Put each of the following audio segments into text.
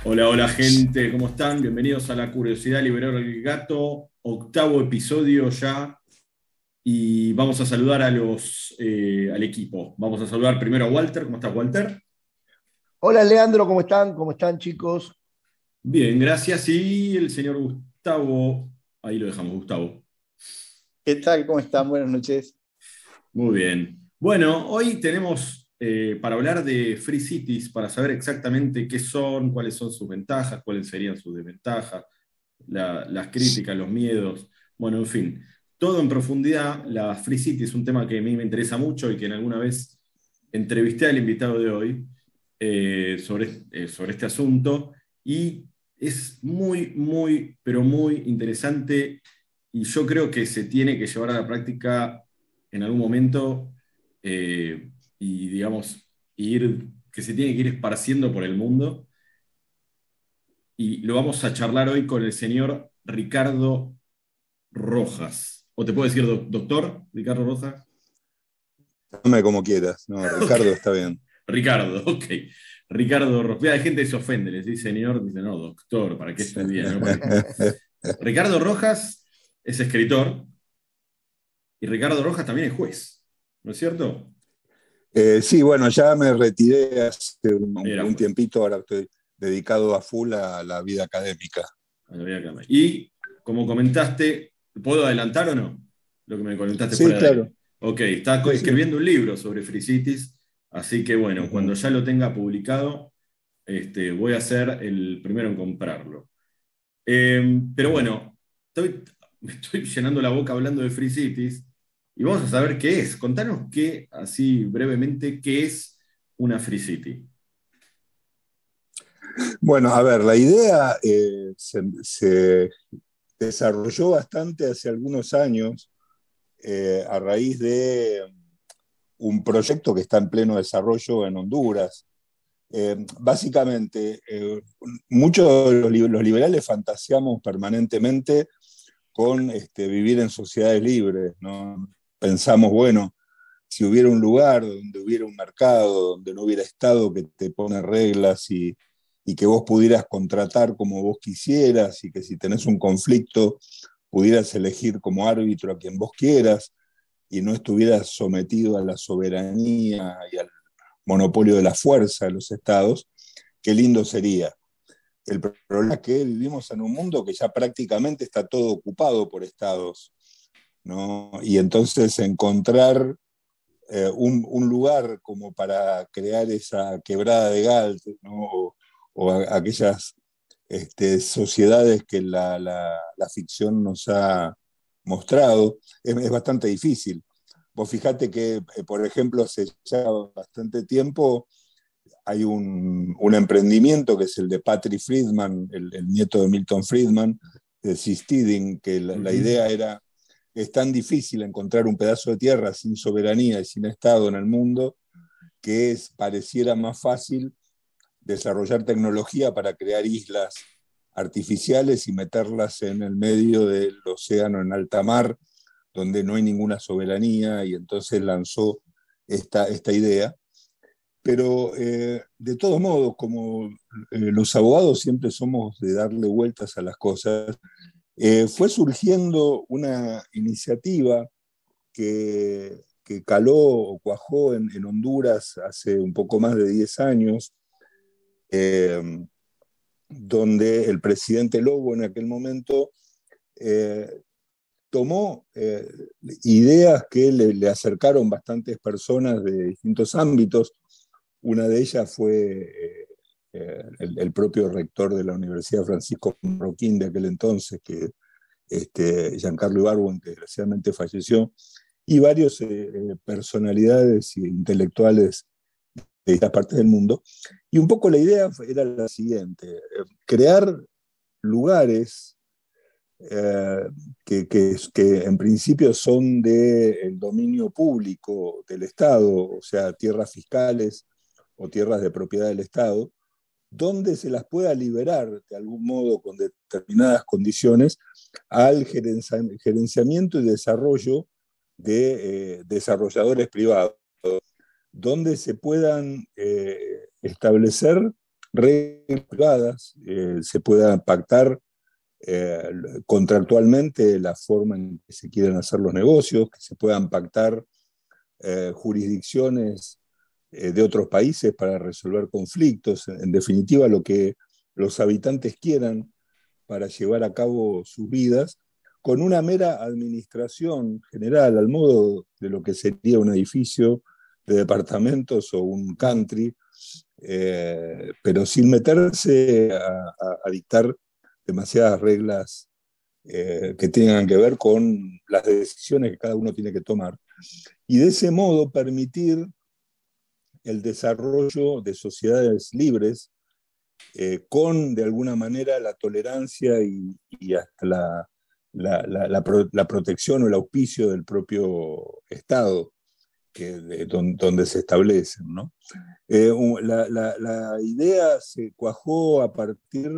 Hola, hola gente, ¿cómo están? Bienvenidos a La Curiosidad Liberar el Gato, octavo episodio ya, y vamos a saludar al equipo. Vamos a saludar primero a Walter. ¿Cómo estás, Walter? Hola Leandro, ¿cómo están? ¿Cómo están chicos? Bien, gracias. Y el señor Gustavo, ahí lo dejamos, Gustavo. ¿Qué tal? ¿Cómo están? Buenas noches. Muy bien. Bueno, hoy tenemos para hablar de Free Cities, para saber exactamente qué son, cuáles son sus ventajas, cuáles serían sus desventajas, las críticas, los miedos, bueno, en fin, todo en profundidad. La Free City es un tema que a mí me interesa mucho y que en alguna vez entrevisté al invitado de hoy sobre este asunto y es muy, muy, pero muy interesante y yo creo que se tiene que llevar a la práctica en algún momento y digamos, que se tiene que ir esparciendo por el mundo y lo vamos a charlar hoy con el señor Ricardo Rojas. ¿O te puedo decir doctor Ricardo Rojas? Dame como quieras. No, Ok, Ricardo está bien. Ricardo, ok. Ricardo Rojas. Hay gente que se ofende, les dice señor, dice no, doctor, ¿para qué estudiar? ¿No? Ricardo Rojas es escritor y Ricardo Rojas también es juez, ¿no es cierto? Sí, bueno, ya me retiré hace Era un juez. tiempito, ahora estoy dedicado a full a la vida académica. Y como comentaste, ¿puedo adelantar o no? Lo que me comentaste Sí, fuera de claro. aire. Ok, está Sí, sí. escribiendo un libro sobre Free Cities, así que bueno, cuando Ujú. ya lo tenga publicado, voy a ser el primero en comprarlo. Pero bueno, me estoy llenando la boca hablando de Free Cities y vamos a saber qué es. Contanos así brevemente, qué es una Free City. Bueno, a ver, la idea se desarrolló bastante hace algunos años a raíz de un proyecto que está en pleno desarrollo en Honduras. Básicamente, muchos de los liberales fantaseamos permanentemente con vivir en sociedades libres, ¿no? Pensamos, bueno, si hubiera un lugar donde hubiera un mercado, donde no hubiera Estado que te pone reglas y que vos pudieras contratar como vos quisieras y que si tenés un conflicto pudieras elegir como árbitro a quien vos quieras y no estuvieras sometido a la soberanía y al monopolio de la fuerza de los estados, qué lindo sería. El problema es que vivimos en un mundo que ya prácticamente está todo ocupado por estados, ¿no? Y entonces encontrar un lugar como para crear esa quebrada de Galt, ¿no? O aquellas sociedades que la ficción nos ha mostrado, es bastante difícil. Vos fijate que, por ejemplo, hace ya bastante tiempo hay un emprendimiento que es el de Patrick Friedman, el nieto de Milton Friedman, de Seasteading, que la Ujú. idea era, es tan difícil encontrar un pedazo de tierra sin soberanía y sin Estado en el mundo, que pareciera más fácil desarrollar tecnología para crear islas artificiales y meterlas en el medio del océano en alta mar, donde no hay ninguna soberanía, y entonces lanzó esta idea. Pero de todos modos, como los abogados siempre somos de darle vueltas a las cosas, fue surgiendo una iniciativa que caló o cuajó en Honduras hace un poco más de 10 años, eh, donde el presidente Lobo en aquel momento eh, tomó ideas que le acercaron bastantes personas de distintos ámbitos. Una de ellas fue el propio rector de la Universidad Francisco Marroquín de aquel entonces, que Giancarlo Ibargüen, que desgraciadamente falleció, y varios personalidades intelectuales de estas partes del mundo. Y un poco la idea era la siguiente, crear lugares que en principio son del dominio público del Estado, o sea, tierras fiscales o tierras de propiedad del Estado, donde se las pueda liberar de algún modo con determinadas condiciones al gerenciamiento y desarrollo de desarrolladores privados, donde se puedan establecer reglas privadas, se pueda pactar contractualmente la forma en que se quieren hacer los negocios, que se puedan pactar jurisdicciones de otros países para resolver conflictos, en definitiva lo que los habitantes quieran para llevar a cabo sus vidas, con una mera administración general, al modo de lo que sería un edificio de departamentos o un country, pero sin meterse a dictar demasiadas reglas que tengan que ver con las decisiones que cada uno tiene que tomar. Y de ese modo permitir el desarrollo de sociedades libres, con de alguna manera la tolerancia y hasta la protección o el auspicio del propio Estado donde se establecen, ¿no? La idea se cuajó a partir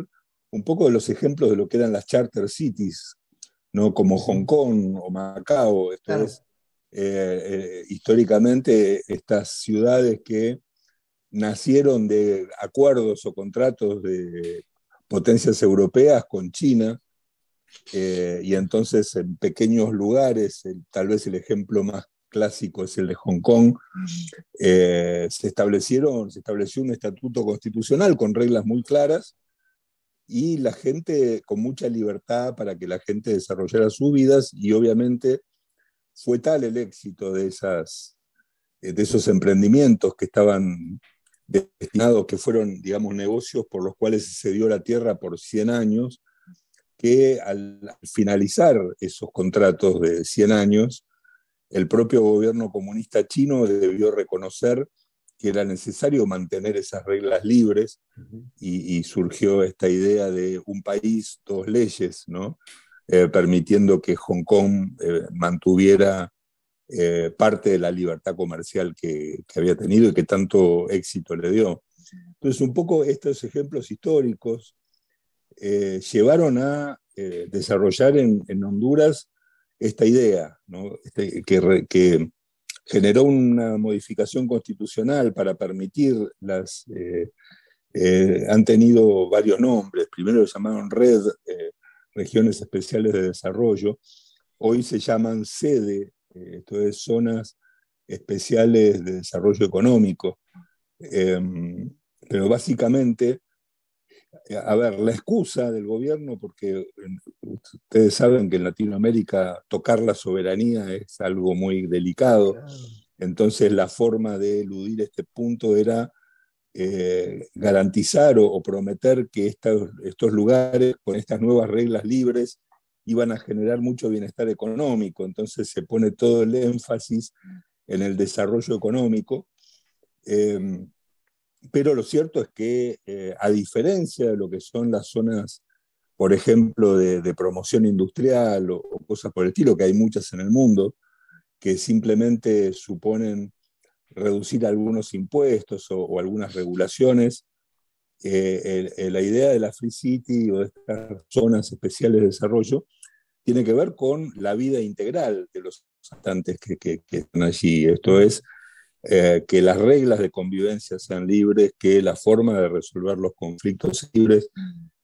un poco de los ejemplos de lo que eran las charter cities, ¿no? Como Hong Kong o Macao. Esto Claro. es, históricamente, estas ciudades que nacieron de acuerdos o contratos de potencias europeas con China, y entonces en pequeños lugares, tal vez el ejemplo más clásico es el de Hong Kong, se estableció un estatuto constitucional con reglas muy claras y la gente con mucha libertad para que la gente desarrollara sus vidas, y obviamente fue tal el éxito de esos emprendimientos que estaban destinados, que fueron, digamos, negocios por los cuales se cedió la tierra por 100 años, que al finalizar esos contratos de 100 años, el propio gobierno comunista chino debió reconocer que era necesario mantener esas reglas libres, y surgió esta idea de un país, dos leyes, ¿no? Permitiendo que Hong Kong mantuviera parte de la libertad comercial que había tenido y que tanto éxito le dio. Entonces, un poco estos ejemplos históricos llevaron a desarrollar en Honduras esta idea, ¿no? Que generó una modificación constitucional para permitir han tenido varios nombres. Primero se llamaron RED, Regiones Especiales de Desarrollo. Hoy se llaman SEDE, esto es Zonas Especiales de Desarrollo Económico. Pero básicamente, a ver, la excusa del gobierno, porque ustedes saben que en Latinoamérica tocar la soberanía es algo muy delicado, Claro. entonces la forma de eludir este punto era garantizar o prometer que estos lugares, con estas nuevas reglas libres, iban a generar mucho bienestar económico. Entonces se pone todo el énfasis en el desarrollo económico. Pero lo cierto es que, a diferencia de lo que son las zonas, por ejemplo, de promoción industrial o cosas por el estilo, que hay muchas en el mundo, que simplemente suponen reducir algunos impuestos o algunas regulaciones, la idea de la Free City o de estas zonas especiales de desarrollo tiene que ver con la vida integral de los habitantes que están allí. Esto es, que las reglas de convivencia sean libres, que la forma de resolver los conflictos sean libres,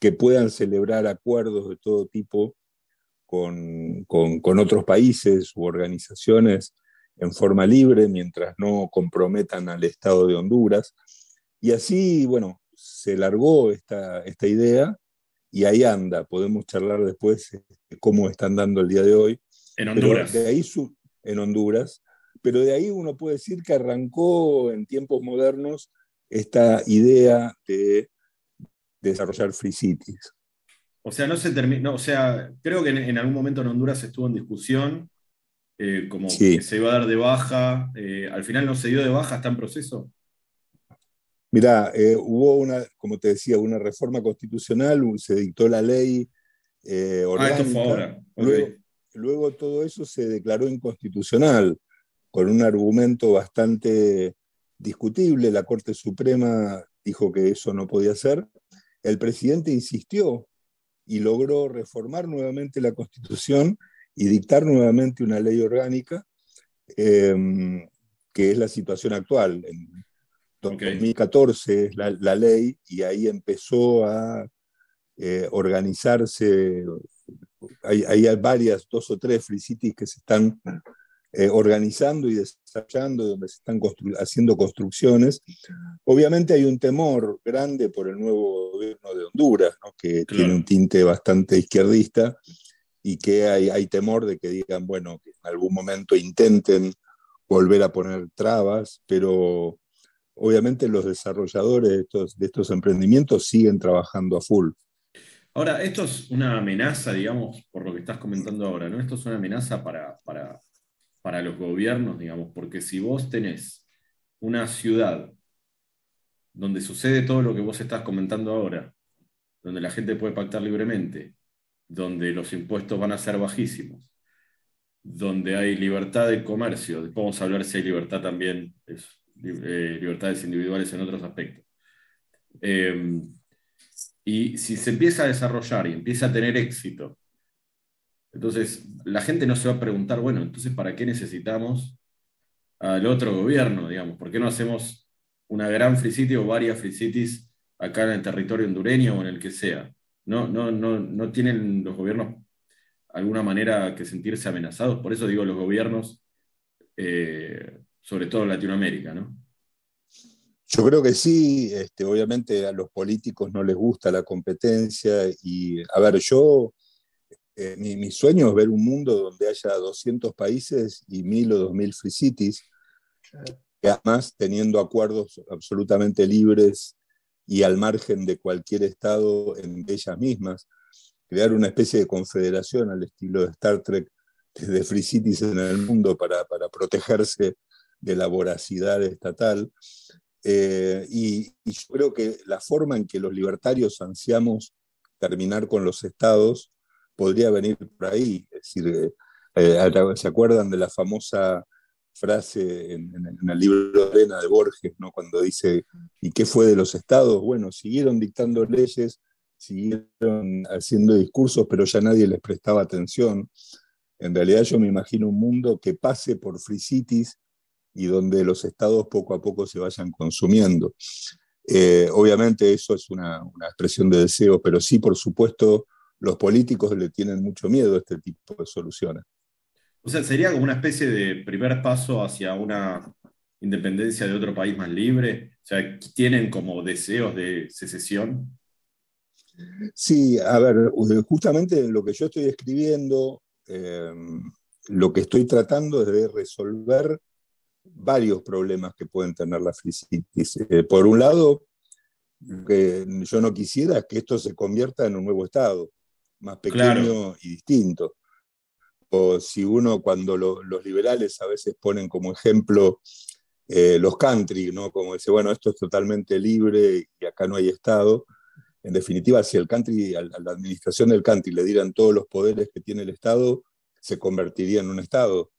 que puedan celebrar acuerdos de todo tipo con otros países u organizaciones en forma libre, mientras no comprometan al Estado de Honduras. Y así, bueno, se largó esta idea y ahí anda. Podemos charlar después de cómo están dando el día de hoy. En Honduras. Pero de ahí en Honduras. Pero de ahí uno puede decir que arrancó en tiempos modernos esta idea de desarrollar free cities. O sea, no se terminó, o sea, creo que en algún momento en Honduras estuvo en discusión, como que Sí. se iba a dar de baja, al final no se dio de baja, está en proceso. Mirá, hubo como te decía, una reforma constitucional, se dictó la ley Esto fue orgánica. ahora. Ok. Luego todo eso se declaró inconstitucional, con un argumento bastante discutible. La Corte Suprema dijo que eso no podía ser. El presidente insistió y logró reformar nuevamente la Constitución y dictar nuevamente una ley orgánica, que es la situación actual, Ok, 2014 es la ley y ahí empezó a organizarse. Hay varias, 2 o 3 free cities que se están organizando y desarrollando, donde se están haciendo construcciones. Obviamente hay un temor grande por el nuevo gobierno de Honduras, ¿no? Que tiene un claro. tinte bastante izquierdista y que hay temor de que digan, bueno, que en algún momento intenten volver a poner trabas, pero obviamente los desarrolladores de estos emprendimientos siguen trabajando a full. Ahora, esto es una amenaza, digamos, por lo que estás comentando ahora, ¿no? Esto es una amenaza para los gobiernos, digamos, porque si vos tenés una ciudad donde sucede todo lo que vos estás comentando ahora, donde la gente puede pactar libremente, donde los impuestos van a ser bajísimos, donde hay libertad de comercio, después vamos a hablar si hay libertad también, libertades individuales en otros aspectos. Eh, y si se empieza a desarrollar y empieza a tener éxito, entonces la gente no se va a preguntar, bueno, entonces ¿para qué necesitamos al otro gobierno, digamos? ¿Por qué no hacemos una gran free city o varias free cities acá en el territorio hondureño o en el que sea? No tienen los gobiernos alguna manera que sentirse amenazados. Por eso digo los gobiernos, sobre todo en Latinoamérica, ¿no? Yo creo que sí, obviamente a los políticos no les gusta la competencia y, a ver, mi sueño es ver un mundo donde haya 200 países y 1.000 o 2.000 free cities, que además teniendo acuerdos absolutamente libres y al margen de cualquier estado en ellas mismas, crear una especie de confederación al estilo de Star Trek de free cities en el mundo para protegerse de la voracidad estatal. Y yo creo que la forma en que los libertarios ansiamos terminar con los estados podría venir por ahí. Es decir, ¿se acuerdan de la famosa frase en el libro de Arena de Borges, ¿no? Cuando dice, ¿y qué fue de los estados? Bueno, siguieron dictando leyes, siguieron haciendo discursos, pero ya nadie les prestaba atención. En realidad yo me imagino un mundo que pase por free cities y donde los estados poco a poco se vayan consumiendo. Obviamente eso es una expresión de deseo, pero sí, por supuesto, los políticos le tienen mucho miedo a este tipo de soluciones. O sea, sería como una especie de primer paso hacia una independencia de otro país más libre. O sea, tienen como deseos de secesión. Sí, a ver, justamente lo que yo estoy escribiendo, lo que estoy tratando es de resolver varios problemas que pueden tener las free cities. Por un lado, lo que yo no quisiera es que esto se convierta en un nuevo estado, más Claro, pequeño y distinto. O si uno, cuando los liberales a veces ponen como ejemplo los country, ¿no? Como dice, bueno, esto es totalmente libre y acá no hay Estado. En definitiva, si el country, a la administración del country le dieran todos los poderes que tiene el Estado, se convertiría en un Estado.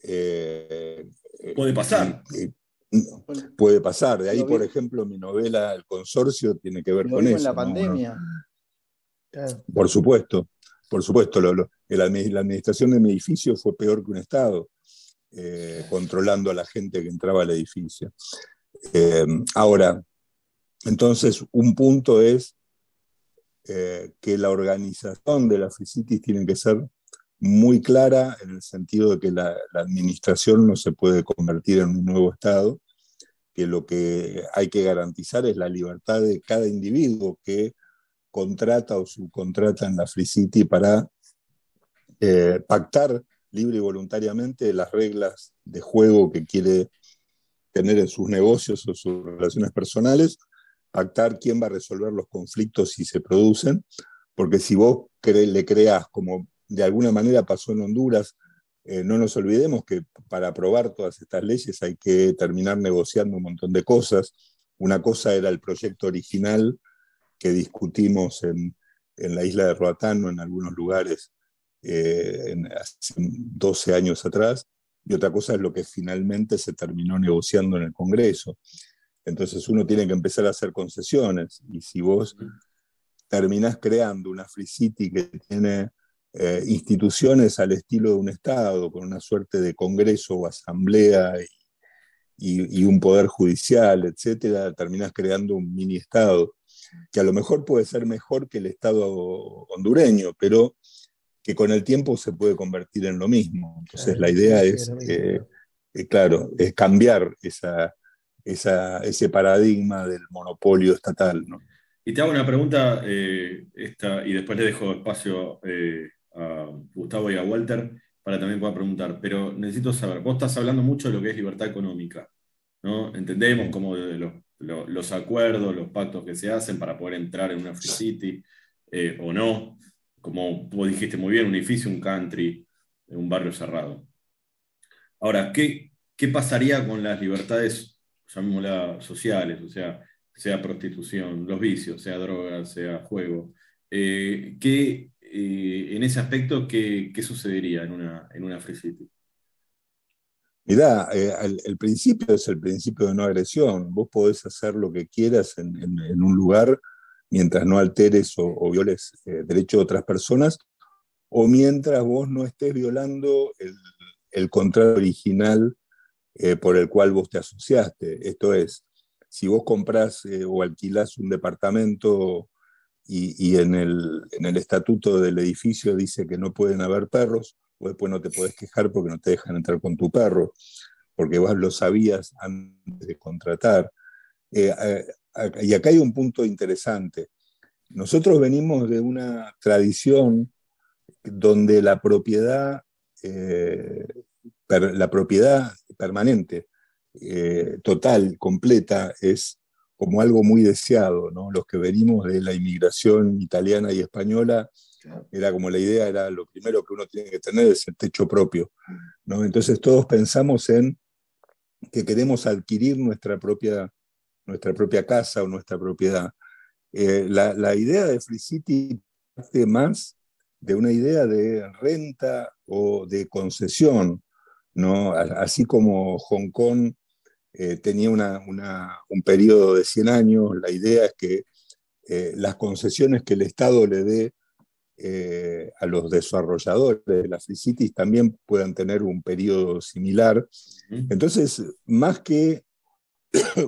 Eh, puede y, pasar. y Bueno, puede pasar. De ahí, lo por vi- ejemplo, mi novela El Consorcio tiene que ver lo con vimos en la eso, ¿no? Uno, pandemia. Claro. por supuesto, la administración de mi edificio fue peor que un Estado, controlando a la gente que entraba al edificio. Ahora, entonces, un punto es que la organización de las free cities tiene que ser muy clara en el sentido de que la administración no se puede convertir en un nuevo Estado, que lo que hay que garantizar es la libertad de cada individuo que contrata o subcontrata en la free city para pactar libre y voluntariamente las reglas de juego que quiere tener en sus negocios o sus relaciones personales, pactar quién va a resolver los conflictos si se producen, porque si vos le creás, como de alguna manera pasó en Honduras, no nos olvidemos que para aprobar todas estas leyes hay que terminar negociando un montón de cosas. Una cosa era el proyecto original que discutimos en la isla de Roatán o en algunos lugares hace 12 años atrás, y otra cosa es lo que finalmente se terminó negociando en el Congreso. Entonces uno tiene que empezar a hacer concesiones, y si vos terminás creando una free city que tiene instituciones al estilo de un Estado, con una suerte de Congreso o asamblea y un poder judicial, etcétera, terminás creando un mini Estado, que a lo mejor puede ser mejor que el Estado hondureño, pero que con el tiempo se puede convertir en lo mismo. Entonces la idea es, claro, es cambiar ese paradigma del monopolio estatal, ¿no? Y te hago una pregunta, y después le dejo espacio a Gustavo y a Walter para también pueda preguntar, pero necesito saber, vos estás hablando mucho de lo que es libertad económica, ¿no? Entendemos como de los acuerdos, los pactos que se hacen para poder entrar en una free city o no, como vos dijiste muy bien, un edificio, un country, un barrio cerrado. Ahora, ¿qué pasaría con las libertades, llamémoslas sociales, o sea prostitución, los vicios, sea drogas, sea juego? En ese aspecto, ¿qué sucedería en una free city? Mirá, el principio es el principio de no agresión. Vos podés hacer lo que quieras en un lugar mientras no alteres o violes derechos de otras personas, o mientras vos no estés violando el contrato original por el cual vos te asociaste. Esto es, si vos comprás o alquilás un departamento y en el estatuto del edificio dice que no pueden haber perros, vos después no te podés quejar porque no te dejan entrar con tu perro, porque vos lo sabías antes de contratar. Y acá hay un punto interesante. Nosotros venimos de una tradición donde la propiedad permanente, total, completa, es como algo muy deseado, ¿no? Los que venimos de la inmigración italiana y española, era como la idea, era lo primero que uno tiene que tener es el techo propio, ¿no? Entonces todos pensamos en que queremos adquirir nuestra propia casa o nuestra propiedad. La idea de Free City parte más de una idea de renta o de concesión, ¿no? Así como Hong Kong tenía un periodo de 100 años, la idea es que las concesiones que el Estado le dé a los desarrolladores de las free cities también puedan tener un periodo similar. Entonces, más que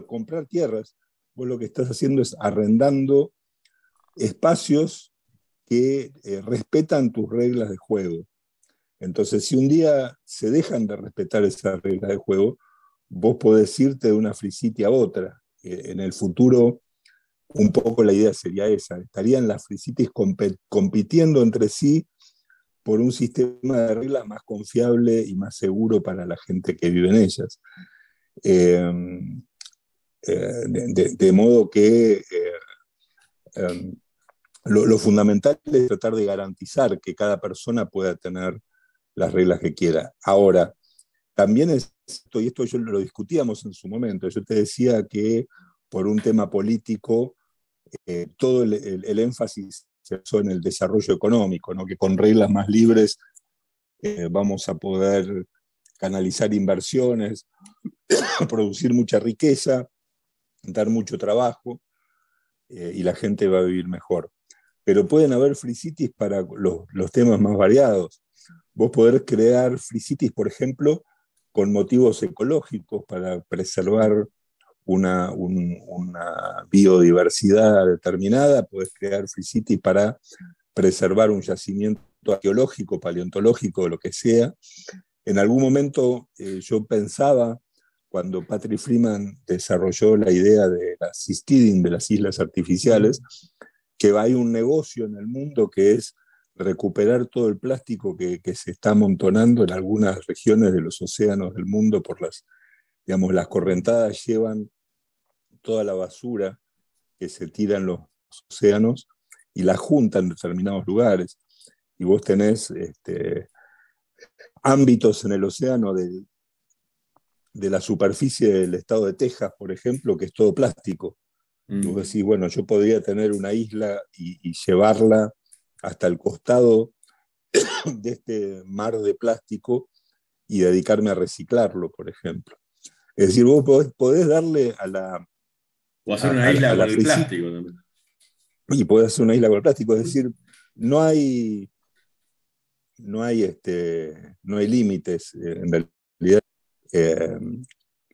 comprar tierras, vos lo que estás haciendo es arrendando espacios que respetan tus reglas de juego. Entonces, si un día se dejan de respetar esas reglas de juego, vos podés irte de una free city a otra. En el futuro, un poco la idea sería esa. Estarían las free cities compitiendo entre sí por un sistema de reglas más confiable y más seguro para la gente que vive en ellas. De modo que lo fundamental es tratar de garantizar que cada persona pueda tener las reglas que quiera. Ahora, también es esto, y esto yo lo discutíamos en su momento, yo te decía que por un tema político todo el énfasis se puso en el desarrollo económico, ¿no? Que con reglas más libres vamos a poder canalizar inversiones, producir mucha riqueza, dar mucho trabajo y la gente va a vivir mejor. Pero pueden haber free cities para los temas más variados. Vos podés crear free cities, por ejemplo, con motivos ecológicos para preservar una biodiversidad determinada, podés crear free cities para preservar un yacimiento arqueológico, paleontológico, lo que sea. En algún momento yo pensaba, cuando Patrick Freeman desarrolló la idea de la seasteading, de las islas artificiales, que hay un negocio en el mundo que es recuperar todo el plástico que se está amontonando en algunas regiones de los océanos del mundo por las correntadas llevan toda la basura que se tira en los océanos y la juntan en determinados lugares. Y vos tenés ámbitos en el océano de la superficie del estado de Texas, por ejemplo, que es todo plástico. Y vos decís, bueno, yo podría tener una isla y llevarla hasta el costado de este mar de plástico y dedicarme a reciclarlo, por ejemplo. Es decir, vos podés darle a la... O hacer una isla con el plástico también. Y podés hacer una isla con el plástico, es decir, no hay límites, en realidad.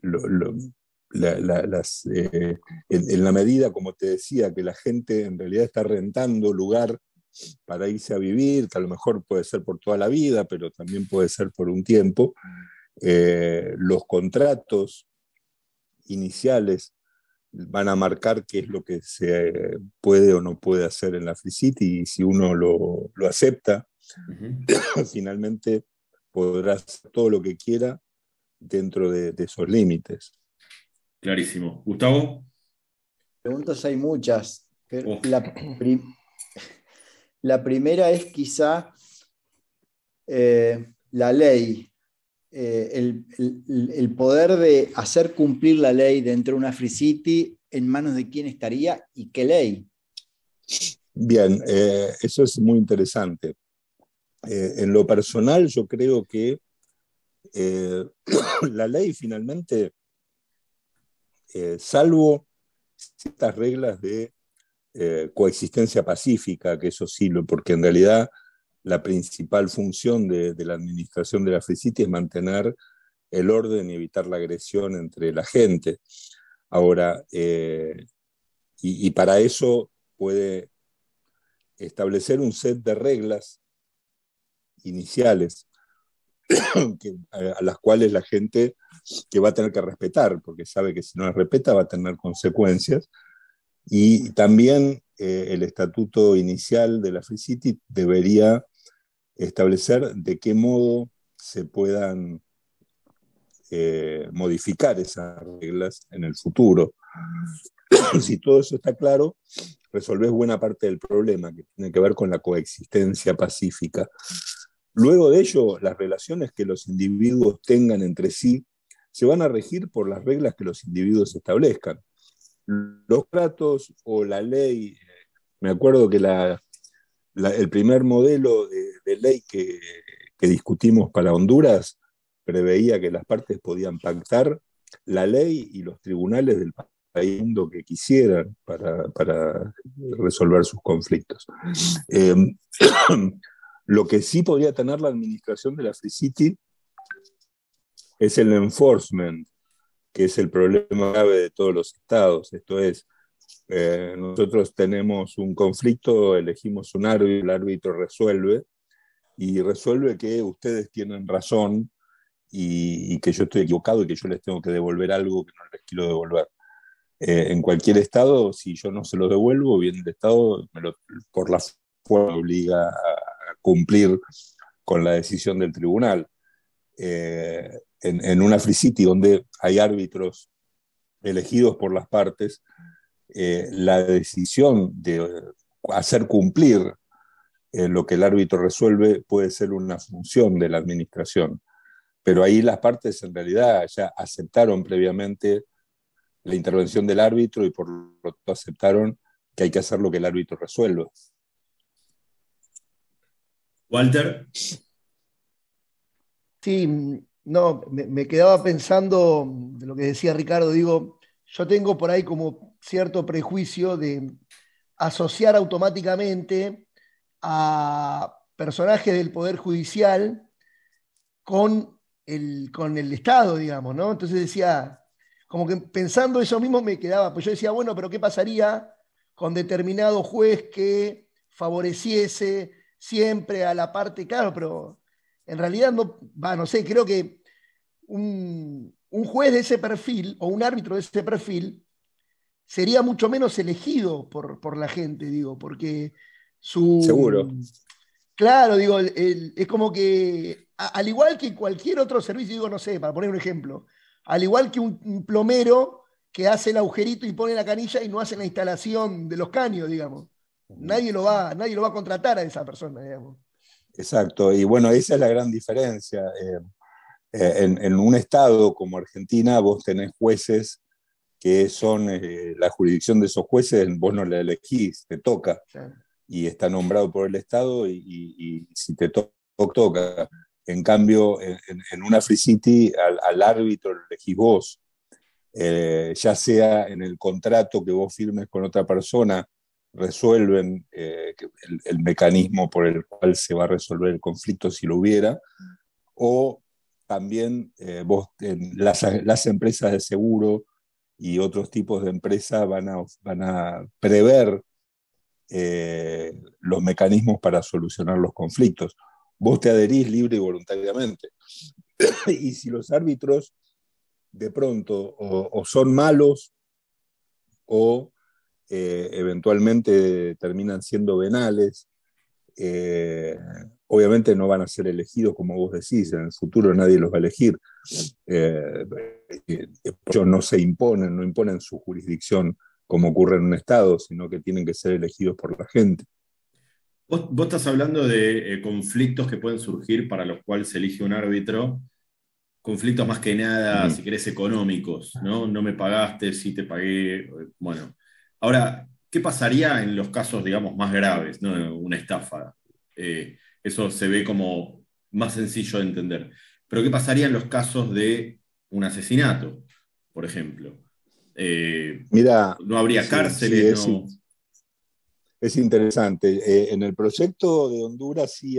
lo- lo- en la medida, como te decía, que la gente en realidad está rentando lugar para irse a vivir, que a lo mejor puede ser por toda la vida, pero también puede ser por un tiempo, los contratos iniciales van a marcar qué es lo que se puede o no puede hacer en la Free City, y si uno lo acepta, finalmente podrá hacer todo lo que quiera dentro de esos límites. Clarísimo. Gustavo. Preguntas hay muchas. Oh, La primera es quizá la ley, el poder de hacer cumplir la ley dentro de una Free City, ¿en manos de quién estaría y qué ley? Bien, eso es muy interesante. En lo personal, yo creo que la ley finalmente, salvo ciertas reglas de coexistencia pacífica, que eso sí, porque en realidad la principal función de la administración de la Free City es mantener el orden y evitar la agresión entre la gente. Ahora, y para eso puede establecer un set de reglas iniciales a las cuales la gente que va a tener que respetar, porque sabe que si no las respeta va a tener consecuencias. Y también el estatuto inicial de la Free City debería establecer de qué modo se puedan modificar esas reglas en el futuro. Si todo eso está claro, resolvés buena parte del problema, que tiene que ver con la coexistencia pacífica. Luego de ello, las relaciones que los individuos tengan entre sí se van a regir por las reglas que los individuos establezcan. Los tratos o la ley, me acuerdo que el primer modelo de ley que discutimos para Honduras preveía que las partes podían pactar la ley y los tribunales del país que quisieran para resolver sus conflictos. Lo que sí podría tener la administración de la Free City es el enforcement, que es el problema grave de todos los estados. Esto es, nosotros tenemos un conflicto, elegimos un árbitro, el árbitro resuelve, y resuelve que ustedes tienen razón y que yo estoy equivocado y que yo les tengo que devolver algo que no les quiero devolver. En cualquier estado, si yo no se lo devuelvo, bien el estado por la fuerza me obliga a cumplir con la decisión del tribunal. En una Free City donde hay árbitros elegidos por las partes, la decisión de hacer cumplir lo que el árbitro resuelve puede ser una función de la administración. Pero ahí las partes en realidad ya aceptaron previamente la intervención del árbitro y por lo tanto aceptaron que hay que hacer lo que el árbitro resuelve. Walter. Sí, no, me quedaba pensando de lo que decía Ricardo, digo, yo tengo por ahí como cierto prejuicio de asociar automáticamente a personajes del Poder Judicial con el Estado, digamos, ¿no? Entonces decía, como que pensando eso mismo me quedaba, pues yo decía, bueno, pero ¿qué pasaría con determinado juez que favoreciese siempre a la parte, claro, pero en realidad no, va, no sé, creo que un juez de ese perfil o un árbitro de ese perfil sería mucho menos elegido por la gente, digo, porque Seguro. claro, digo, es como que, al igual que cualquier otro servicio, digo, no sé, para poner un ejemplo, al igual que un plomero que hace el agujerito y pone la canilla y no hace la instalación de los caños, digamos. Nadie lo va a contratar a esa persona, digamos. Exacto, y bueno, esa es la gran diferencia. En un estado como Argentina vos tenés jueces que son, la jurisdicción de esos jueces vos no la elegís, te toca, Claro. y está nombrado por el Estado y si te toca. En cambio, en una Free City al árbitro lo elegís vos, ya sea en el contrato que vos firmes con otra persona, resuelven el mecanismo por el cual se va a resolver el conflicto si lo hubiera, o también las empresas de seguro y otros tipos de empresas van a prever los mecanismos para solucionar los conflictos. Vos te adherís libre y voluntariamente. Y si los árbitros de pronto o son malos o eventualmente terminan siendo venales, obviamente no van a ser elegidos como vos decís, en el futuro nadie los va a elegir. Ellos no se imponen, no imponen su jurisdicción como ocurre en un Estado, sino que tienen que ser elegidos por la gente. Vos estás hablando de conflictos que pueden surgir para los cuales se elige un árbitro, conflictos más que nada, si querés, económicos, ¿no? No me pagaste, sí te pagué. Bueno, ahora, ¿qué pasaría en los casos, digamos, más graves, ¿no? Una estafa. Eso se ve como más sencillo de entender. Pero ¿qué pasaría en los casos de un asesinato, por ejemplo? Mira, ¿No habría cárceles? No. Es interesante. En el proyecto de Honduras sí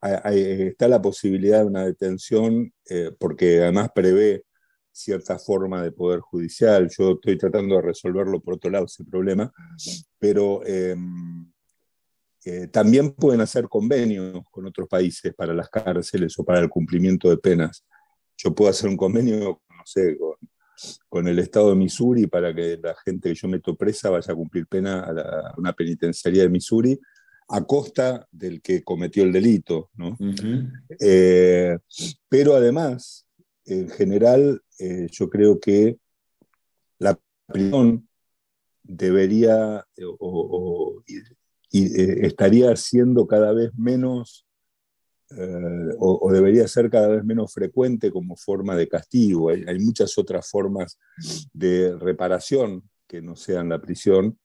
está la posibilidad de una detención, porque además prevé cierta forma de poder judicial. Yo estoy tratando de resolverlo por otro lado, ese problema, pero también pueden hacer convenios con otros países para las cárceles o para el cumplimiento de penas. Yo puedo hacer un convenio, no sé, con el estado de Missouri para que la gente que yo meto presa vaya a cumplir pena a una penitenciaría de Missouri a costa del que cometió el delito, ¿no? Pero además, en general, yo creo que la prisión debería estaría siendo cada vez menos o debería ser cada vez menos frecuente como forma de castigo. Hay muchas otras formas de reparación que no sean la prisión,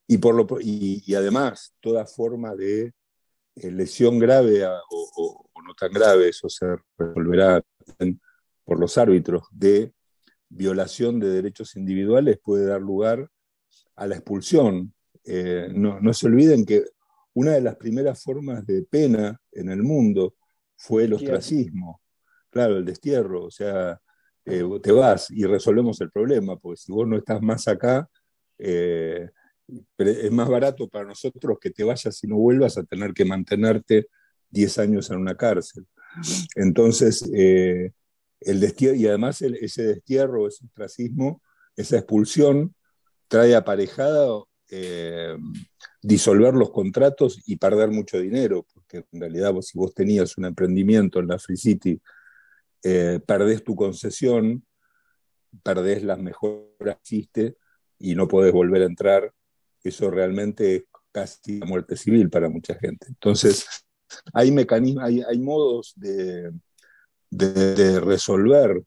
y además toda forma de lesión grave o no tan grave, eso se resolverá por los árbitros, de violación de derechos individuales puede dar lugar a la expulsión. No se olviden que una de las primeras formas de pena en el mundo fue el ostracismo, claro, el destierro. O sea, te vas y resolvemos el problema, porque si vos no estás más acá, es más barato para nosotros que te vayas y no vuelvas a tener que mantenerte 10 años en una cárcel. Entonces, el destierro, y además ese destierro, ese ostracismo, esa expulsión, trae aparejada disolver los contratos y perder mucho dinero, porque en realidad si vos tenías un emprendimiento en la Free City, perdés tu concesión, perdés las mejoras que hiciste y no podés volver a entrar. Eso realmente es casi la muerte civil para mucha gente. Entonces, hay mecanismos, hay modos de resolver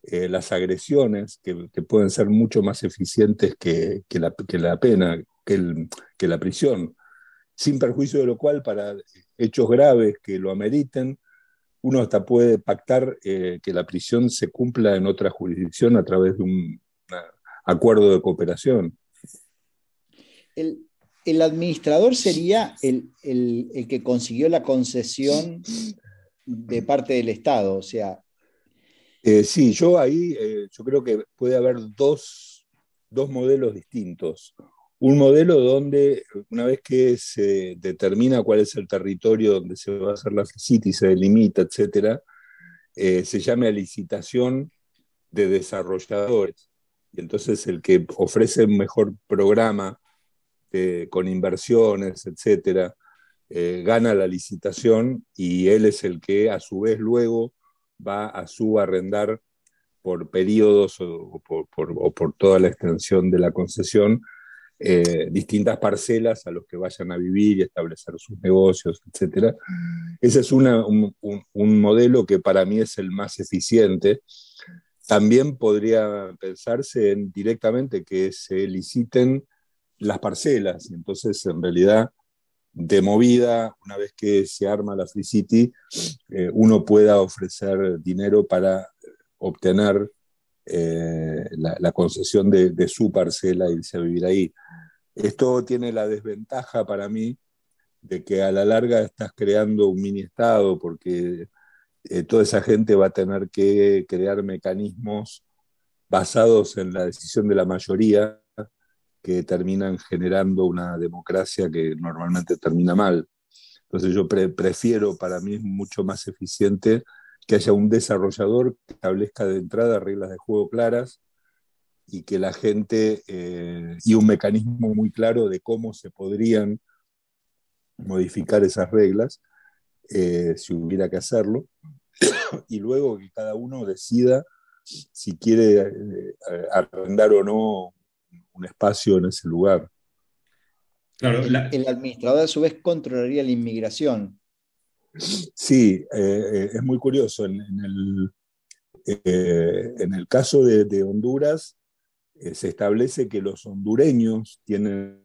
las agresiones que pueden ser mucho más eficientes que la pena, que la prisión, sin perjuicio de lo cual, para hechos graves que lo ameriten, uno hasta puede pactar que la prisión se cumpla en otra jurisdicción a través de un acuerdo de cooperación. El administrador sería el que consiguió la concesión de parte del Estado, o sea. Sí, yo creo que puede haber dos modelos distintos. Un modelo donde, una vez que se determina cuál es el territorio donde se va a hacer la City, se delimita, etcétera, se llame a licitación de desarrolladores. Y entonces el que ofrece un mejor programa con inversiones, etcétera, gana la licitación, y él es el que a su vez luego va a subarrendar por periodos o por toda la extensión de la concesión distintas parcelas a los que vayan a vivir y establecer sus negocios, etc. Ese es un modelo que para mí es el más eficiente. También podría pensarse en directamente que se liciten las parcelas, y entonces en realidad de movida, una vez que se arma la Free City, uno pueda ofrecer dinero para obtener la concesión de su parcela y irse a vivir ahí. Esto tiene la desventaja para mí de que a la larga estás creando un mini estado, porque toda esa gente va a tener que crear mecanismos basados en la decisión de la mayoría que terminan generando una democracia que normalmente termina mal. Entonces yo prefiero, para mí es mucho más eficiente que haya un desarrollador que establezca de entrada reglas de juego claras y que la gente, y un mecanismo muy claro de cómo se podrían modificar esas reglas, si hubiera que hacerlo, y luego que cada uno decida si quiere arrendar o no un espacio en ese lugar. Claro, El administrador a su vez controlaría la inmigración. Sí, es muy curioso. En el caso de Honduras, se establece que los hondureños tienen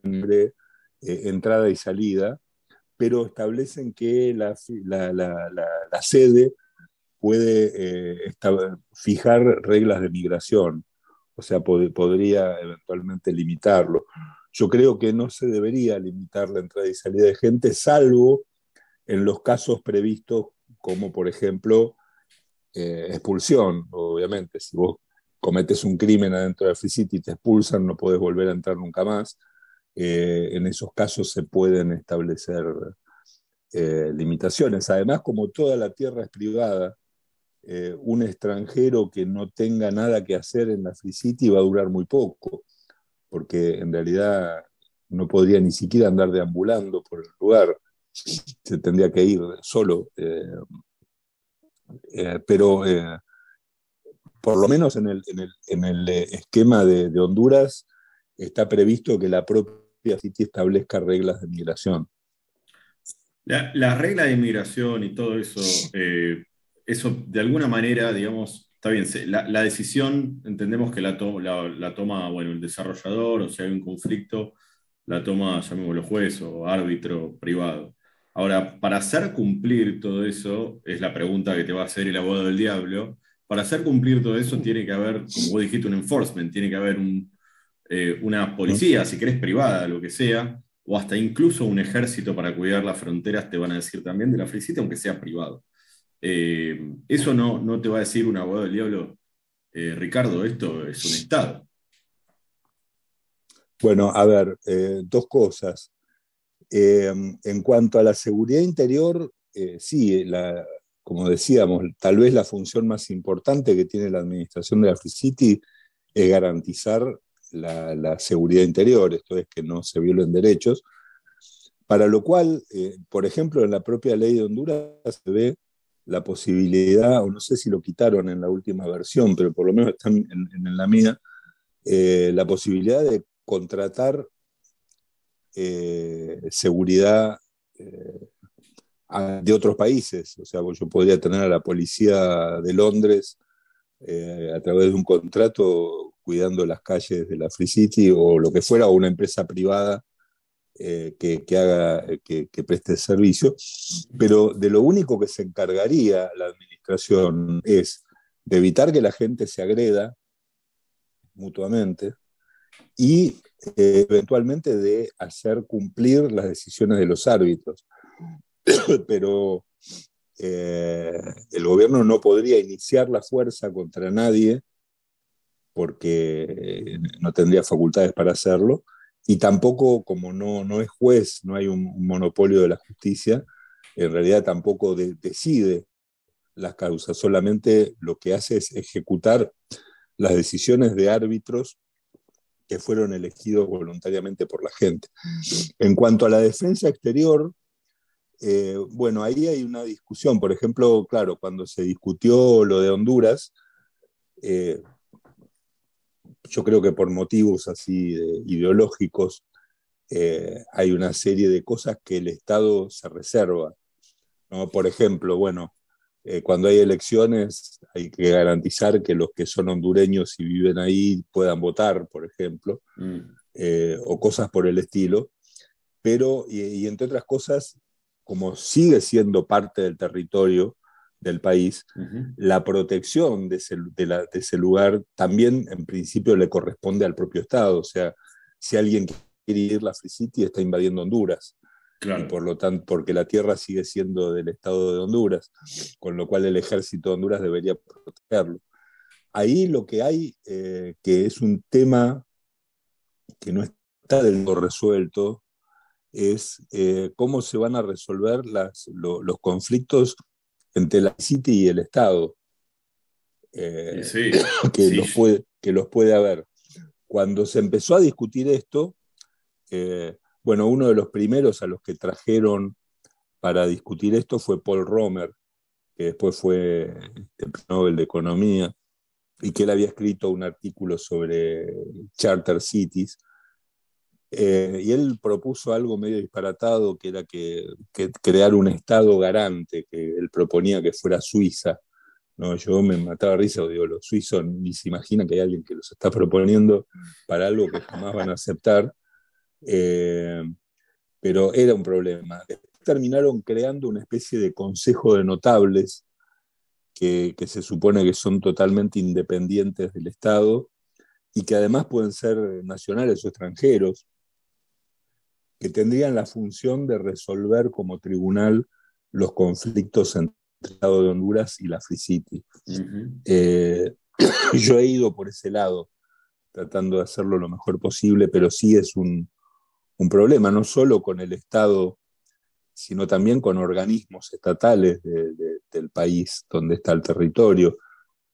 entrada y salida, pero establecen que la sede puede fijar reglas de migración, o sea, podría eventualmente limitarlo. Yo creo que no se debería limitar la entrada y salida de gente, salvo en los casos previstos, como por ejemplo expulsión, obviamente. Si vos cometes un crimen adentro de Free City y te expulsan, no podés volver a entrar nunca más. En esos casos se pueden establecer limitaciones. Además, como toda la tierra es privada, un extranjero que no tenga nada que hacer en la Free City va a durar muy poco, porque en realidad no podría ni siquiera andar deambulando por el lugar, se tendría que ir solo. Pero por lo menos en el esquema de Honduras está previsto que la propia City establezca reglas de migración. La regla de inmigración y todo eso, eso de alguna manera, digamos, está bien, la decisión entendemos que la toma, bueno, el desarrollador, o si hay un conflicto, la toma, llamémoslo juez o árbitro privado. Ahora, para hacer cumplir todo eso, es la pregunta que te va a hacer el abogado del diablo, para hacer cumplir todo eso tiene que haber, como vos dijiste, un enforcement, tiene que haber una policía, si querés privada, lo que sea, o hasta incluso un ejército para cuidar las fronteras, te van a decir también de la Free City, aunque sea privado. Eso no te va a decir un abogado del diablo, Ricardo, esto es un Estado. Bueno, a ver, dos cosas. En cuanto a la seguridad interior, sí, como decíamos, tal vez la función más importante que tiene la administración de la Free City es garantizar la seguridad interior, esto es que no se violen derechos, para lo cual, por ejemplo, en la propia ley de Honduras se ve la posibilidad, o no sé si lo quitaron en la última versión, pero por lo menos están en la mía, la posibilidad de contratar seguridad de otros países. O sea, yo podría tener a la policía de Londres a través de un contrato cuidando las calles de la Free City o lo que fuera, o una empresa privada que preste servicio. Pero de lo único que se encargaría la administración es de evitar que la gente se agreda mutuamente y eventualmente de hacer cumplir las decisiones de los árbitros. Pero el gobierno no podría iniciar la fuerza contra nadie porque no tendría facultades para hacerlo, y tampoco, como no es juez, no hay un monopolio de la justicia, en realidad tampoco decide las causas, solamente lo que hace es ejecutar las decisiones de árbitros que fueron elegidos voluntariamente por la gente. En cuanto a la defensa exterior, bueno, ahí hay una discusión. Por ejemplo, claro, cuando se discutió lo de Honduras, yo creo que por motivos así ideológicos, hay una serie de cosas que el Estado se reserva, ¿no? Por ejemplo, bueno, cuando hay elecciones hay que garantizar que los que son hondureños y viven ahí puedan votar, por ejemplo, o cosas por el estilo. Pero, y entre otras cosas, como sigue siendo parte del territorio del país, la protección de ese lugar también en principio le corresponde al propio Estado. O sea, si alguien quiere ir a la Free City está invadiendo Honduras. Claro. y por lo tanto, porque la tierra sigue siendo del Estado de Honduras, con lo cual el ejército de Honduras debería protegerlo. Ahí lo que hay, que es un tema que no está del todo resuelto, es cómo se van a resolver los conflictos entre la City y el Estado, Y sí, sí. que los puede haber. Cuando se empezó a discutir esto, bueno, uno de los primeros a los que trajeron para discutir esto fue Paul Romer, que después fue el Premio Nobel de Economía, y que él había escrito un artículo sobre charter cities, y él propuso algo medio disparatado, que era que crear un estado garante, que él proponía que fuera Suiza. No, yo me mataba de risa, digo, los suizos ni se imaginan que hay alguien que los está proponiendo para algo que jamás van a aceptar, pero era un problema. Después terminaron creando una especie de consejo de notables que se supone que son totalmente independientes del Estado y que además pueden ser nacionales o extranjeros, que tendrían la función de resolver como tribunal los conflictos entre el Estado de Honduras y la Free City. Yo he ido por ese lado, tratando de hacerlo lo mejor posible, pero sí es un problema, no solo con el Estado, sino también con organismos estatales del país donde está el territorio,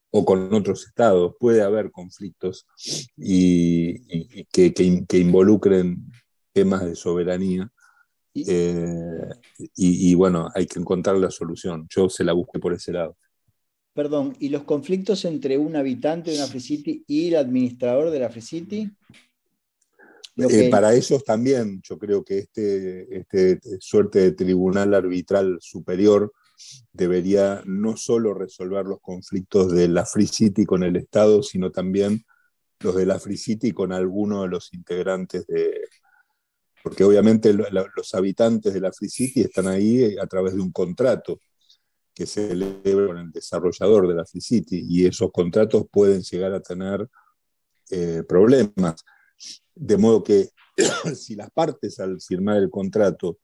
o con otros estados. Puede haber conflictos que involucren temas de soberanía, y bueno, hay que encontrar la solución. Yo se la busqué por ese lado. Perdón, ¿y los conflictos entre un habitante de una Free City y el administrador de la Free City? Para ellos también, yo creo que este suerte de tribunal arbitral superior debería no solo resolver los conflictos de la Free City con el Estado, sino también los de la Free City con alguno de los integrantes porque obviamente los habitantes de la Free City están ahí a través de un contrato que se celebra con el desarrollador de la Free City, y esos contratos pueden llegar a tener problemas. De modo que si las partes al firmar el contrato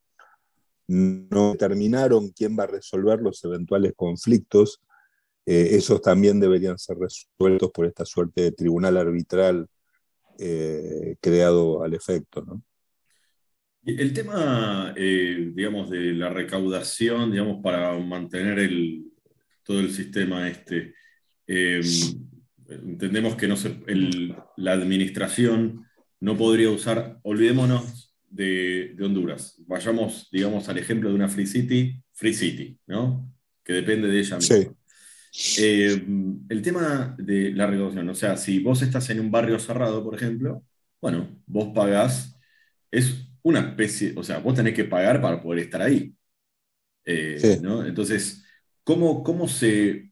no determinaron quién va a resolver los eventuales conflictos, esos también deberían ser resueltos por esta suerte de tribunal arbitral creado al efecto, ¿no? El tema, digamos, de la recaudación, digamos, para mantener todo el sistema entendemos que la administración no podría usar, olvidémonos de Honduras, vayamos, digamos, al ejemplo de una Free City, ¿no? Que depende de ella misma. Sí. El tema de la recaudación, o sea, si vos estás en un barrio cerrado, por ejemplo, bueno, vos pagás, es una especie, o sea, vos tenés que pagar para poder estar ahí, Sí. ¿no? Entonces, ¿cómo se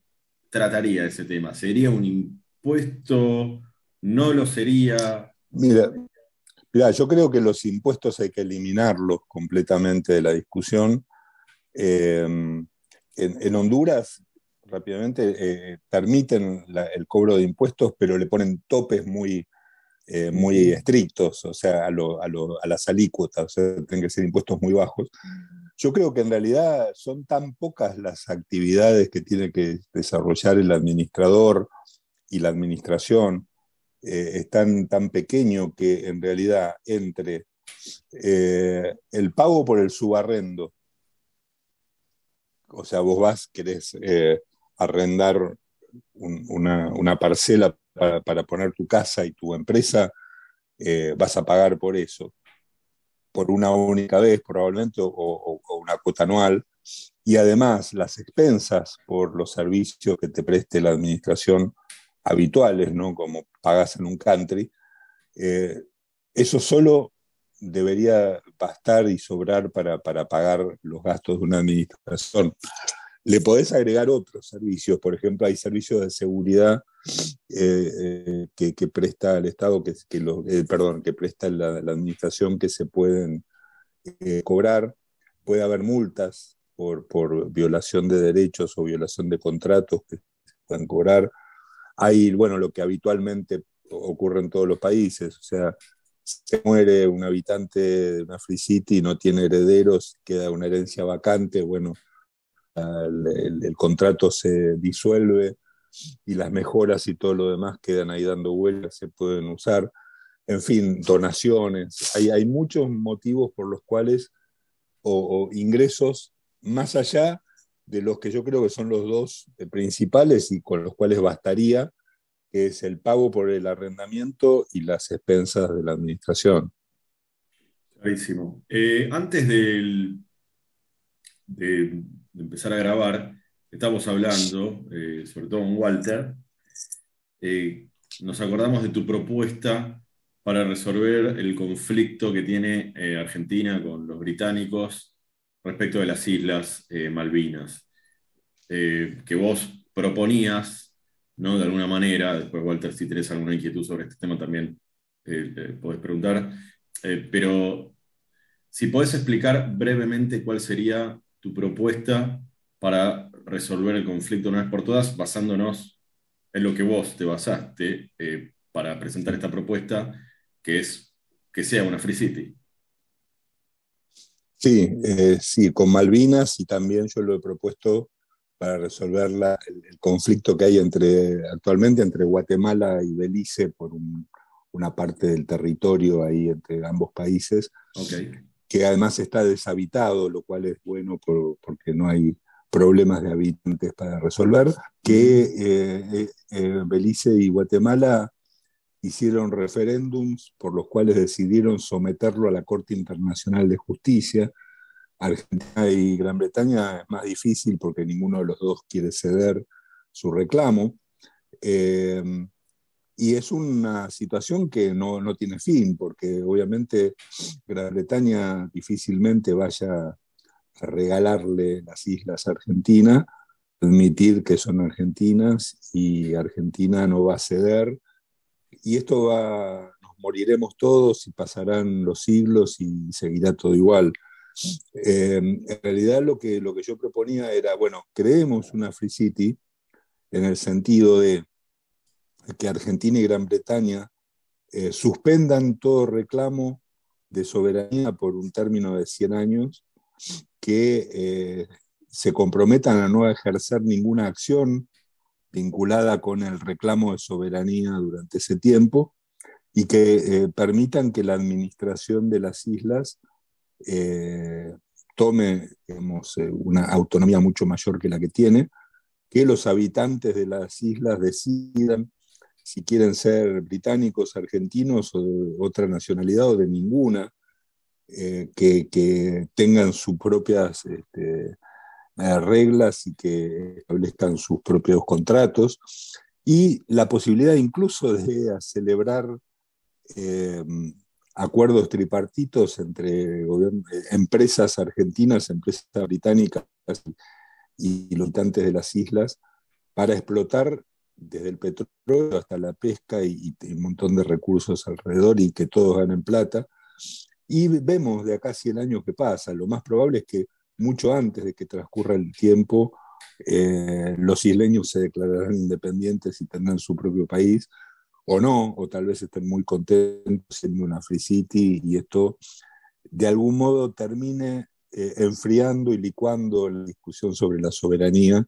trataría ese tema? ¿Sería un impuesto? ¿No lo sería? Mira, yo creo que los impuestos hay que eliminarlos completamente de la discusión. En Honduras, rápidamente, permiten el cobro de impuestos, pero le ponen topes muy estrictos, o sea, a las alícuotas, o sea, tienen que ser impuestos muy bajos. Yo creo que en realidad son tan pocas las actividades que tiene que desarrollar el administrador y la administración, es tan pequeño que en realidad entre el pago por el subarrendo, o sea, vos querés arrendar una parcela para poner tu casa y tu empresa, vas a pagar por eso, por una única vez probablemente, o una cuota anual, y además las expensas por los servicios que te preste la administración habituales, ¿no? Como pagas en un country, eso solo debería bastar y sobrar para pagar los gastos de una administración. Le podés agregar otros servicios, por ejemplo, hay servicios de seguridad que presta el Estado, que presta la administración, que se pueden cobrar. Puede haber multas por violación de derechos o violación de contratos que se pueden cobrar. Hay, bueno, lo que habitualmente ocurre en todos los países, o sea, se muere un habitante de una free city, no tiene herederos, queda una herencia vacante, bueno, el contrato se disuelve y las mejoras y todo lo demás quedan ahí dando vueltas, se pueden usar. En fin, donaciones. Hay muchos motivos por los cuales, o ingresos más allá de los que yo creo que son los dos principales y con los cuales bastaría, que es el pago por el arrendamiento y las expensas de la administración. Clarísimo. Antes de empezar a grabar, estamos hablando, sobre todo con Walter, nos acordamos de tu propuesta para resolver el conflicto que tiene Argentina con los británicos respecto de las Islas Malvinas, que vos proponías, ¿no? De alguna manera. Después, Walter, si tenés alguna inquietud sobre este tema también podés preguntar, pero si podés explicar brevemente cuál sería tu propuesta para resolver el conflicto una vez por todas, basándonos en lo que vos te basaste para presentar esta propuesta, que es que sea una free city. Sí, sí, con Malvinas, y también yo lo he propuesto para resolver el conflicto que hay actualmente entre Guatemala y Belice por una parte del territorio ahí entre ambos países, Okay. que además está deshabitado, lo cual es bueno porque no hay problemas de habitantes para resolver, que Belice y Guatemala hicieron referéndums por los cuales decidieron someterlo a la Corte Internacional de Justicia. Argentina y Gran Bretaña es más difícil porque ninguno de los dos quiere ceder su reclamo. Y es una situación que no tiene fin, porque obviamente Gran Bretaña difícilmente vaya a regalarle las islas a Argentina, admitir que son argentinas, y Argentina no va a ceder. Y esto nos moriremos todos y pasarán los siglos y seguirá todo igual. En realidad lo que yo proponía era, bueno, creemos una free city en el sentido de que Argentina y Gran Bretaña suspendan todo reclamo de soberanía por un término de 100 años, que se comprometan a no ejercer ninguna acción vinculada con el reclamo de soberanía durante ese tiempo, y que permitan que la administración de las islas tome, digamos, una autonomía mucho mayor que la que tiene, que los habitantes de las islas decidan si quieren ser británicos, argentinos o de otra nacionalidad o de ninguna, que tengan sus propias reglas y que establezcan sus propios contratos, y la posibilidad incluso de celebrar acuerdos tripartitos entre empresas argentinas, empresas británicas y los habitantes de las islas, para explotar desde el petróleo hasta la pesca y un montón de recursos alrededor, y que todos ganen plata. Y vemos de acá a 100 años qué pasa. Lo más probable es que mucho antes de que transcurra el tiempo, los isleños se declararán independientes y tendrán su propio país, o no, o tal vez estén muy contentos siendo una free city, y esto de algún modo termine enfriando y licuando la discusión sobre la soberanía,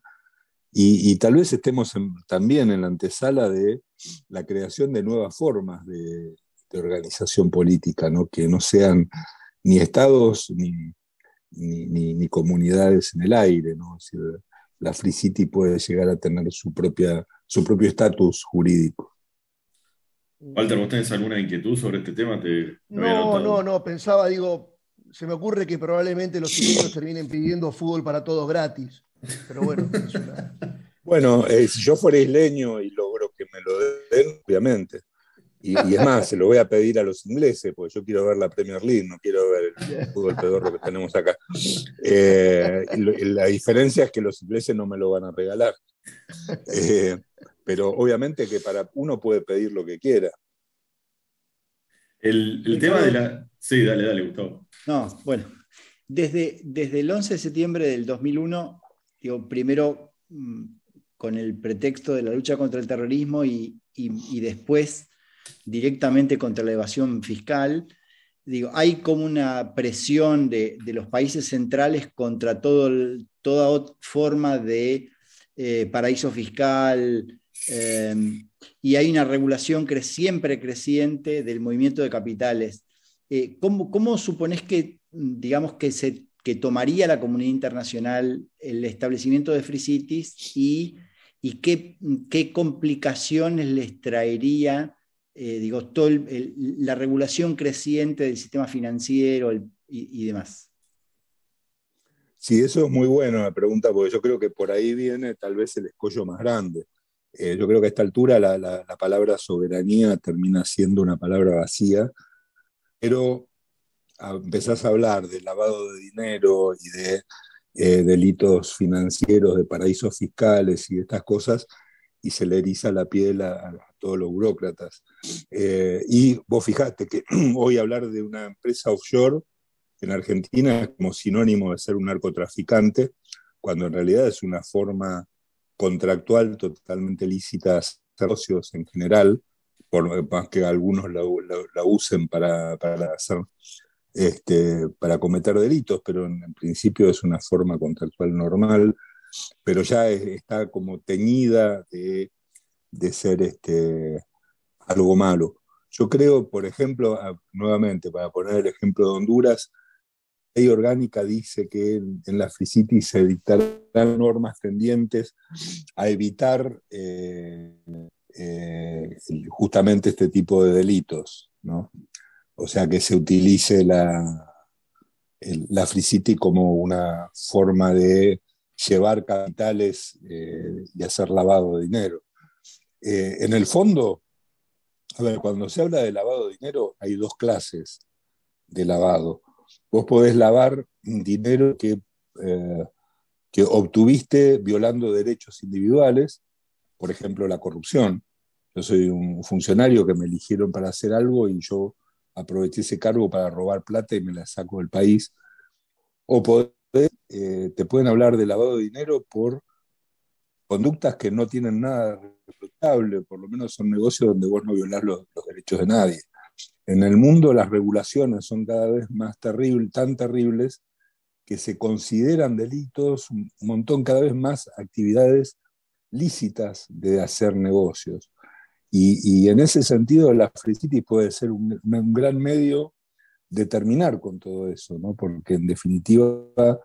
y tal vez estemos también en la antesala de la creación de nuevas formas de organización política, ¿no? Que no sean ni estados ni comunidades en el aire, ¿no? Es decir, la free city puede llegar a tener su propio estatus jurídico. Walter, ¿vos tenés alguna inquietud sobre este tema? Lo había anotado. No, pensaba, digo, se me ocurre que probablemente los isleños terminen pidiendo fútbol para todos gratis, pero bueno, es una... Bueno, si yo fuera isleño y logro que me lo den, obviamente. Y es más, se lo voy a pedir a los ingleses, porque yo quiero ver la Premier League, no quiero ver el fútbol pedorro que tenemos acá. La diferencia es que los ingleses no me lo van a regalar. Pero obviamente que uno puede pedir lo que quiera. El tema de la... Sí, dale, Gustavo. No, bueno, desde el 11 de septiembre del 2001, digo, primero con el pretexto de la lucha contra el terrorismo y después directamente contra la evasión fiscal. Digo, hay como una presión de los países centrales contra toda forma de paraíso fiscal, y hay una regulación siempre creciente del movimiento de capitales. ¿Cómo suponés que, digamos, que tomaría la comunidad internacional el establecimiento de Free Cities y qué complicaciones les traería, digo, la regulación creciente del sistema financiero y demás? Sí, eso es muy buena la pregunta, porque yo creo que por ahí viene tal vez el escollo más grande. Yo creo que a esta altura la palabra soberanía termina siendo una palabra vacía, pero empezás a hablar de lavado de dinero y de delitos financieros, de paraísos fiscales y de estas cosas, y se le eriza la piel a todos los burócratas. Y vos fijate que hoy hablar de una empresa offshore en Argentina es como sinónimo de ser un narcotraficante, cuando en realidad es una forma contractual totalmente lícita de hacer negocios en general, por más que algunos la usen para hacer para cometer delitos, pero en principio es una forma contractual normal, pero ya está como teñida de ser algo malo. Yo creo, por ejemplo, nuevamente, para poner el ejemplo de Honduras, la ley orgánica dice que en la Free City se dictarán normas tendientes a evitar justamente este tipo de delitos, ¿no? O sea, que se utilice la Free City como una forma de llevar capitales y hacer lavado de dinero. En el fondo, a ver, cuando se habla de lavado de dinero, hay dos clases de lavado. Vos podés lavar dinero que obtuviste violando derechos individuales, por ejemplo, la corrupción. Yo soy un funcionario que me eligieron para hacer algo y yo aproveché ese cargo para robar plata y me la saco del país. O te pueden hablar de lavado de dinero por conductas que no tienen nada reprochable, por lo menos son negocios donde vos no violás los derechos de nadie. En el mundo las regulaciones son cada vez más terribles, tan terribles, que se consideran delitos un montón, cada vez más actividades lícitas de hacer negocios. Y en ese sentido la Free City puede ser un gran medio de terminar con todo eso, ¿no? Porque en definitiva,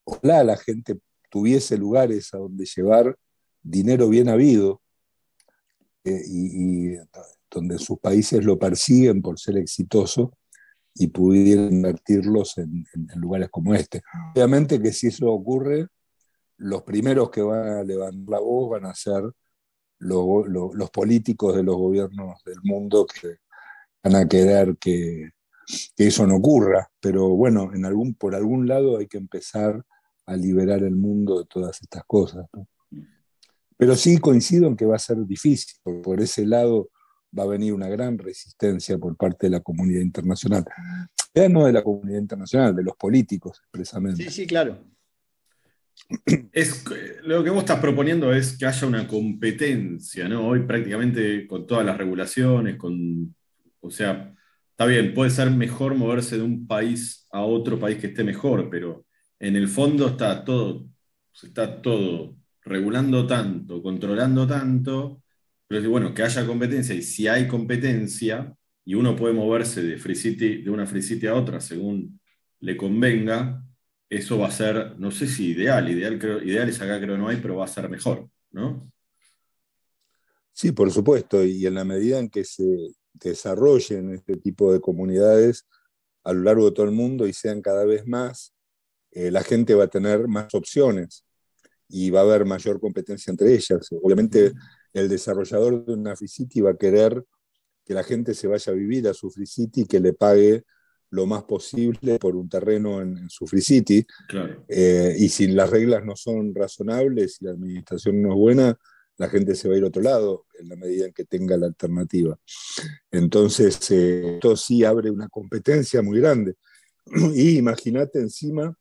ojalá la gente tuviese lugares a donde llevar dinero bien habido, y donde sus países lo persiguen por ser exitoso y pudieran invertirlos en lugares como este. Obviamente que si eso ocurre, los primeros que van a levantar la voz van a ser los políticos de los gobiernos del mundo, que van a querer que eso no ocurra, pero bueno, por algún lado hay que empezar a liberar el mundo de todas estas cosas, ¿no? Pero sí coincido en que va a ser difícil, porque por ese lado va a venir una gran resistencia por parte de la comunidad internacional. Ya no de la comunidad internacional, de los políticos expresamente. Sí, sí, claro. Lo que vos estás proponiendo es que haya una competencia, ¿no? Hoy prácticamente con todas las regulaciones, o sea, está bien, puede ser mejor moverse de un país a otro país que esté mejor, pero en el fondo se está todo regulando tanto, controlando tanto, pero bueno, que haya competencia, y si hay competencia, y uno puede moverse de una Free City a otra según le convenga, eso va a ser, no sé si ideales acá creo no hay, pero va a ser mejor, ¿no? Sí, por supuesto, y en la medida en que se desarrollen este tipo de comunidades a lo largo de todo el mundo y sean cada vez más, la gente va a tener más opciones y va a haber mayor competencia entre ellas. Obviamente el desarrollador de una Free City va a querer que la gente se vaya a vivir a su Free City, que le pague lo más posible por un terreno en su Free City. Claro. Y si las reglas no son razonables y la administración no es buena, la gente se va a ir a otro lado en la medida en que tenga la alternativa. Entonces, esto sí abre una competencia muy grande. Y imagínate encima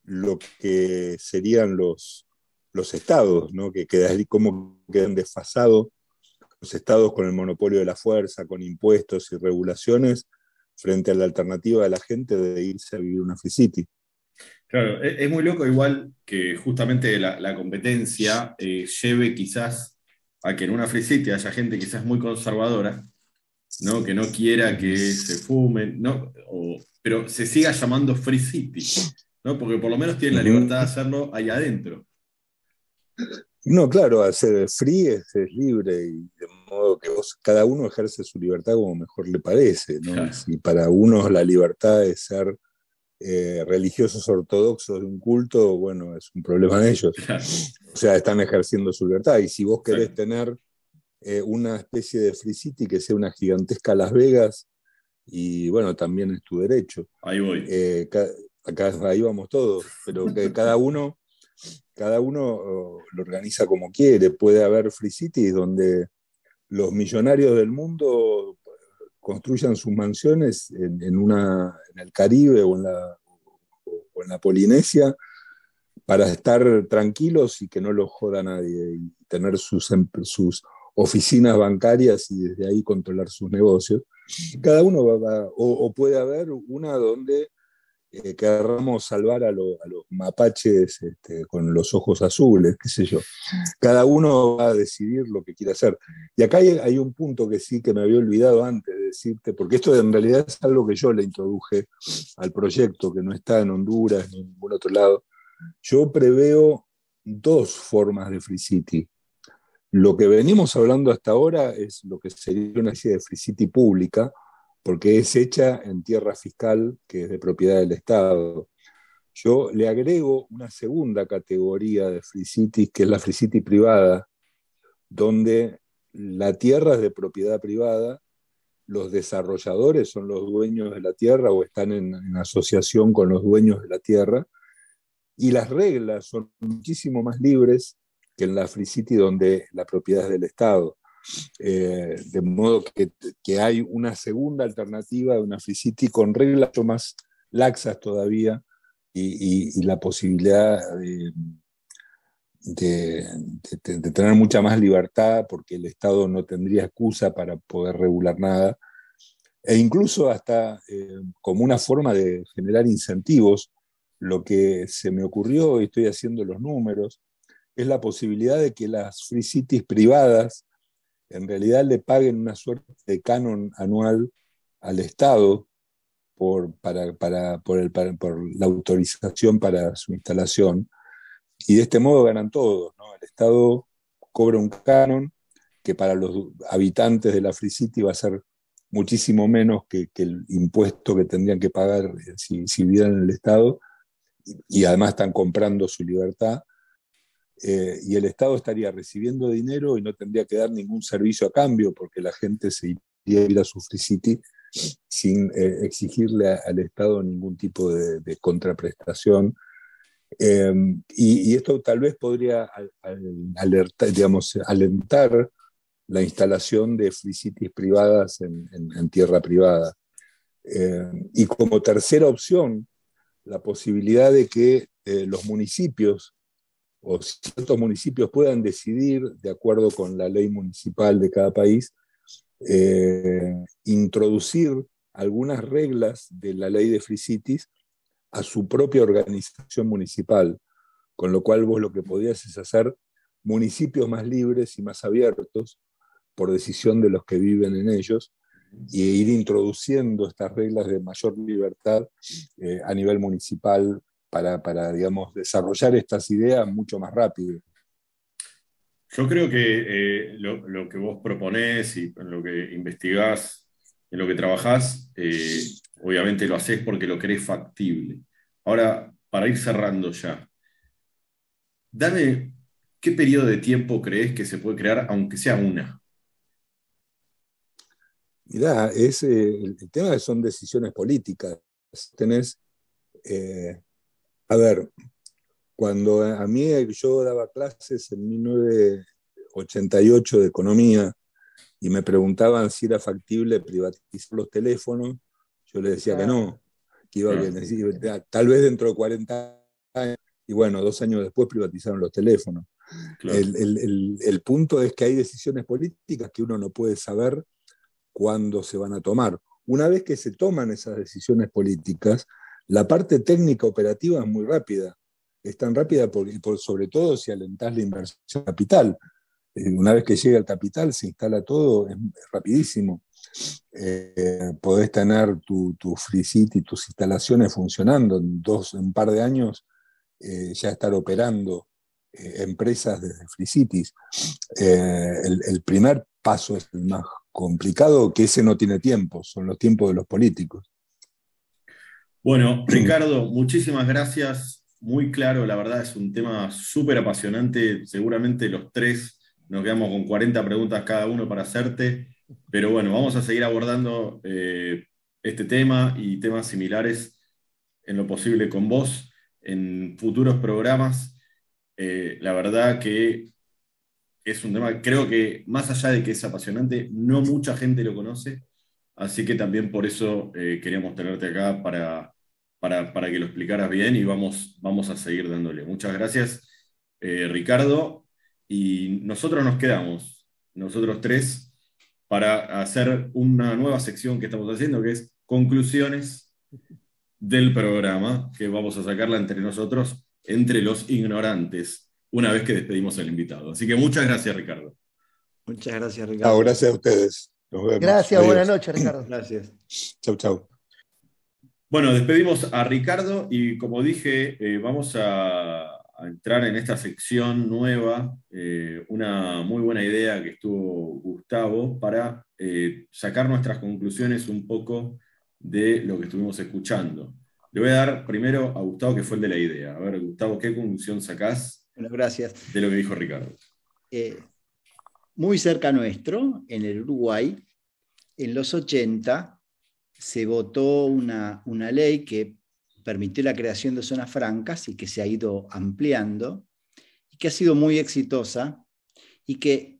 lo que serían los estados, ¿no? Cómo quedan desfasados los estados con el monopolio de la fuerza, con impuestos y regulaciones, frente a la alternativa de la gente de irse a vivir una free city. Claro, es muy loco igual que justamente la competencia lleve quizás a que en una free city haya gente quizás muy conservadora, ¿no? Que no quiera que se fumen, ¿no? Pero se siga llamando free city, ¿no? Porque por lo menos tienen la libertad de hacerlo ahí adentro. No, claro, hacer free es libre, y de modo que cada uno ejerce su libertad como mejor le parece, ¿no? Claro. Y si para unos la libertad es ser religiosos ortodoxos de un culto, bueno, es un problema de ellos. Claro. O sea, están ejerciendo su libertad. Y si vos querés Sí. tener una especie de free city que sea una gigantesca Las Vegas, y bueno, también es tu derecho. Ahí voy. Acá ahí vamos todos, pero que cada uno lo organiza como quiere. Puede haber free cities donde los millonarios del mundo construyan sus mansiones en el Caribe o en la Polinesia para estar tranquilos y que no los joda nadie, y tener sus oficinas bancarias y desde ahí controlar sus negocios. Cada uno o puede haber una donde querramos salvar a los mapaches con los ojos azules, qué sé yo. Cada uno va a decidir lo que quiere hacer. Y acá hay un punto que sí que me había olvidado antes de decirte, porque esto en realidad es algo que yo le introduje al proyecto, que no está en Honduras ni en ningún otro lado. Yo preveo dos formas de free city. Lo que venimos hablando hasta ahora es lo que sería una especie de free city pública, porque es hecha en tierra fiscal que es de propiedad del Estado. Yo le agrego una segunda categoría de free cities, que es la free city privada, donde la tierra es de propiedad privada, los desarrolladores son los dueños de la tierra o están en asociación con los dueños de la tierra, y las reglas son muchísimo más libres que en la free city donde la propiedad es del Estado. De modo que hay una segunda alternativa de una free city con reglas mucho más laxas todavía, y la posibilidad de tener mucha más libertad, porque el Estado no tendría excusa para poder regular nada, e incluso hasta como una forma de generar incentivos. Lo que se me ocurrió, y estoy haciendo los números, es la posibilidad de que las free cities privadas en realidad le paguen una suerte de canon anual al Estado por la autorización para su instalación, y de este modo ganan todos, ¿no? El Estado cobra un canon que para los habitantes de la free city va a ser muchísimo menos que el impuesto que tendrían que pagar si vivieran en el Estado, y además están comprando su libertad. Y el Estado estaría recibiendo dinero y no tendría que dar ningún servicio a cambio, porque la gente se iría a ir a su free city sin exigirle al Estado ningún tipo de contraprestación. Y esto tal vez podría alentar la instalación de free cities privadas en tierra privada. Y como tercera opción, la posibilidad de que los municipios o ciertos municipios puedan decidir, de acuerdo con la ley municipal de cada país, introducir algunas reglas de la ley de free cities a su propia organización municipal, con lo cual vos lo que podías es hacer municipios más libres y más abiertos por decisión de los que viven en ellos, y ir introduciendo estas reglas de mayor libertad a nivel municipal para, digamos, desarrollar estas ideas mucho más rápido. Yo creo que lo que vos proponés y en lo que investigás, en lo que trabajás, obviamente lo hacés porque lo crees factible. Ahora, para ir cerrando ya, dame qué periodo de tiempo crees que se puede crear, aunque sea una. Mirá, el tema son decisiones políticas. Tenés, a ver, cuando a mí yo daba clases en 1988 de economía y me preguntaban si era factible privatizar los teléfonos, yo les decía que no, que iba tal vez dentro de 40 años, y bueno, 2 años después privatizaron los teléfonos. Claro. El punto es que hay decisiones políticas que uno no puede saber cuándo se van a tomar. Una vez que se toman esas decisiones políticas, la parte técnica operativa es muy rápida. Es tan rápida sobre todo si alentás la inversión capital. Una vez que llega el capital, se instala todo, es rapidísimo. Podés tener tu Free City, tus instalaciones funcionando en un par de años, ya estar operando empresas desde Free Cities. El primer paso es el más complicado, que ese no tiene tiempo, son los tiempos de los políticos. Bueno, Ricardo, muchísimas gracias. Muy claro, la verdad es un tema súper apasionante. Seguramente los tres nos quedamos con 40 preguntas cada uno para hacerte, pero bueno, vamos a seguir abordando este tema y temas similares en lo posible con vos en futuros programas. La verdad que es un tema, creo que más allá de que es apasionante, no mucha gente lo conoce, así que también por eso queríamos tenerte acá para que lo explicaras bien y vamos a seguir dándole. Muchas gracias, Ricardo, y nosotros nos quedamos, nosotros tres, para hacer una nueva sección que estamos haciendo, que es conclusiones del programa, que vamos a sacarla entre nosotros, entre los ignorantes, una vez que despedimos al invitado. Así que muchas gracias, Ricardo. Muchas gracias, Ricardo. Gracias a ustedes. Nos vemos. Gracias, Adiós. buenas noches, Ricardo. Gracias. Chau, chau. Bueno, despedimos a Ricardo y como dije, vamos a entrar en esta sección nueva, una muy buena idea que estuvo Gustavo para sacar nuestras conclusiones un poco de lo que estuvimos escuchando. Le voy a dar primero a Gustavo, que fue el de la idea. A ver, Gustavo, ¿qué conclusión sacás Bueno, gracias. de lo que dijo Ricardo? Muy cerca nuestro, en el Uruguay, en los 80, se votó una ley que permitió la creación de zonas francas y que se ha ido ampliando y que ha sido muy exitosa y que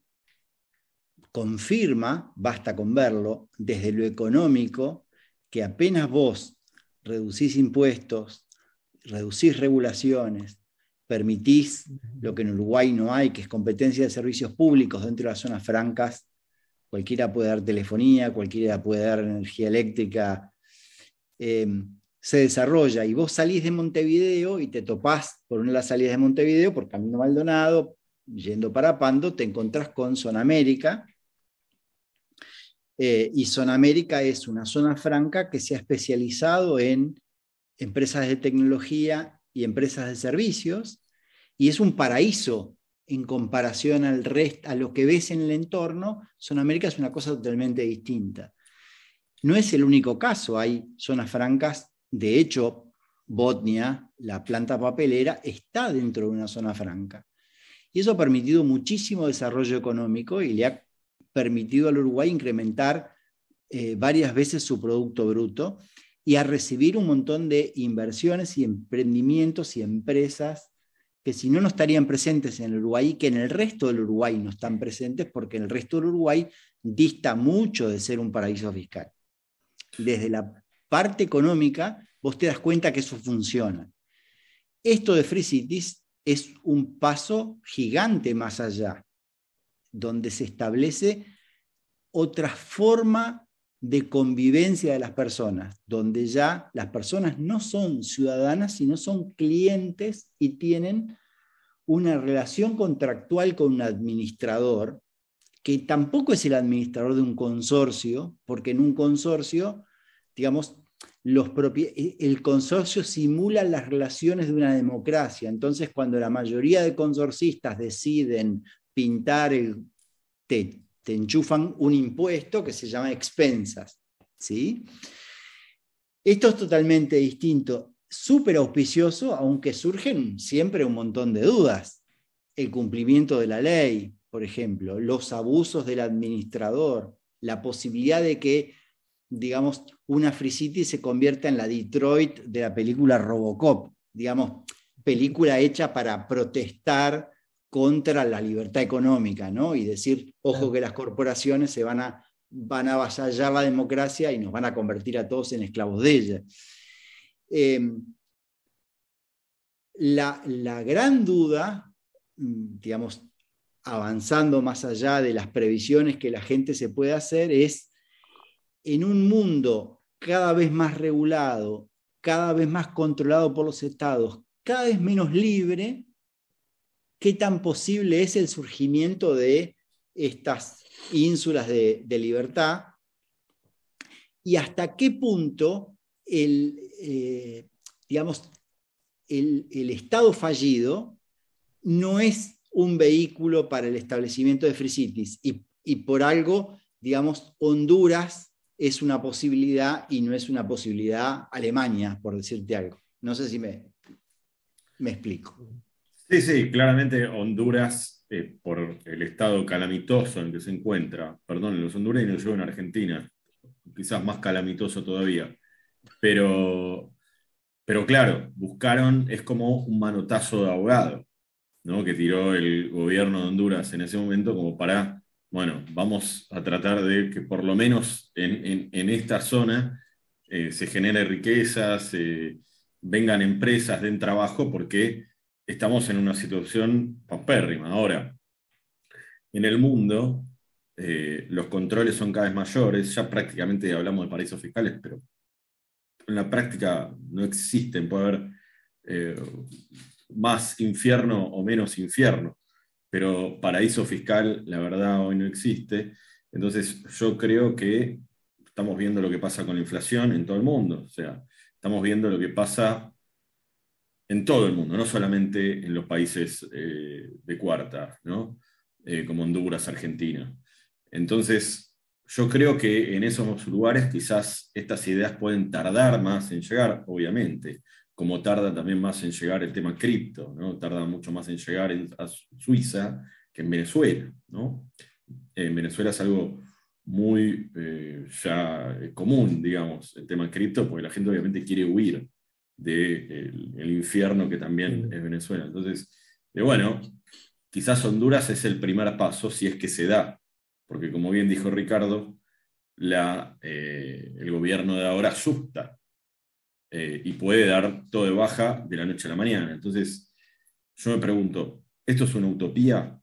confirma, basta con verlo, desde lo económico, que apenas vos reducís impuestos, reducís regulaciones, permitís lo que en Uruguay no hay, que es competencia de servicios públicos dentro de las zonas francas. Cualquiera puede dar telefonía, cualquiera puede dar energía eléctrica, se desarrolla y vos salís de Montevideo y te topás por una de las salidas de Montevideo, por Camino Maldonado, yendo para Pando, te encontrás con Zona América, y Zona América es una zona franca que se ha especializado en empresas de tecnología y empresas de servicios, y es un paraíso en comparación al resto, a lo que ves en el entorno. Zona América es una cosa totalmente distinta. No es el único caso, hay zonas francas, de hecho, Botnia, la planta papelera, está dentro de una zona franca. Y eso ha permitido muchísimo desarrollo económico y le ha permitido al Uruguay incrementar varias veces su Producto Bruto y a recibir un montón de inversiones y emprendimientos y empresas que si no estarían presentes en el Uruguay y que en el resto del Uruguay no están presentes porque en el resto del Uruguay dista mucho de ser un paraíso fiscal. Desde la parte económica, vos te das cuenta que eso funciona. Esto de Free Cities es un paso gigante más allá, donde se establece otra forma de convivencia de las personas, donde ya las personas no son ciudadanas, sino son clientes y tienen una relación contractual con un administrador, que tampoco es el administrador de un consorcio, porque en un consorcio, digamos, el consorcio simula las relaciones de una democracia. Entonces, cuando la mayoría de consorcistas deciden pintar te enchufan un impuesto que se llama expensas, ¿sí? Esto es totalmente distinto, súper auspicioso, aunque surgen siempre un montón de dudas. El cumplimiento de la ley, por ejemplo, los abusos del administrador, la posibilidad de que, digamos, una Free City se convierta en la Detroit de la película Robocop, digamos, película hecha para protestar contra la libertad económica, ¿no? Y decir, ojo que las corporaciones van a avasallar la democracia y nos van a convertir a todos en esclavos de ella. La gran duda digamos, avanzando más allá de las previsiones que la gente se puede hacer, es en un mundo cada vez más regulado, cada vez más controlado por los estados, cada vez menos libre, qué tan posible es el surgimiento de estas ínsulas de libertad y hasta qué punto digamos, el Estado fallido no es un vehículo para el establecimiento de free cities y por algo, digamos, Honduras es una posibilidad y no es una posibilidad Alemania, por decirte algo. No sé si me explico. Sí, sí, claramente Honduras, por el estado calamitoso en el que se encuentra, perdón, los hondureños, yo en Argentina, quizás más calamitoso todavía, pero claro, buscaron, es como un manotazo de ahogado, ¿no? Que tiró el gobierno de Honduras en ese momento como para, bueno, vamos a tratar de que por lo menos en esta zona se genere riquezas, vengan empresas, den trabajo, porque estamos en una situación paupérrima. Ahora, en el mundo, los controles son cada vez mayores, ya prácticamente hablamos de paraísos fiscales, pero en la práctica no existen, puede haber más infierno o menos infierno, pero paraíso fiscal, la verdad, hoy no existe. Entonces, yo creo que estamos viendo lo que pasa con la inflación en todo el mundo, o sea, estamos viendo lo que pasa en todo el mundo, no solamente en los países de cuarta, ¿no? Como Honduras, Argentina. Entonces, yo creo que en esos lugares quizás estas ideas pueden tardar más en llegar, obviamente, como tarda también más en llegar el tema cripto, ¿no? Tarda mucho más en llegar a Suiza que en Venezuela, ¿no? En Venezuela es algo muy ya común, digamos, el tema cripto, porque la gente obviamente quiere huir del infierno que también es Venezuela. Entonces, bueno, quizás Honduras es el primer paso si es que se da, porque como bien dijo Ricardo, el gobierno de ahora asusta y puede dar todo de baja de la noche a la mañana. Entonces, yo me pregunto, ¿esto es una utopía?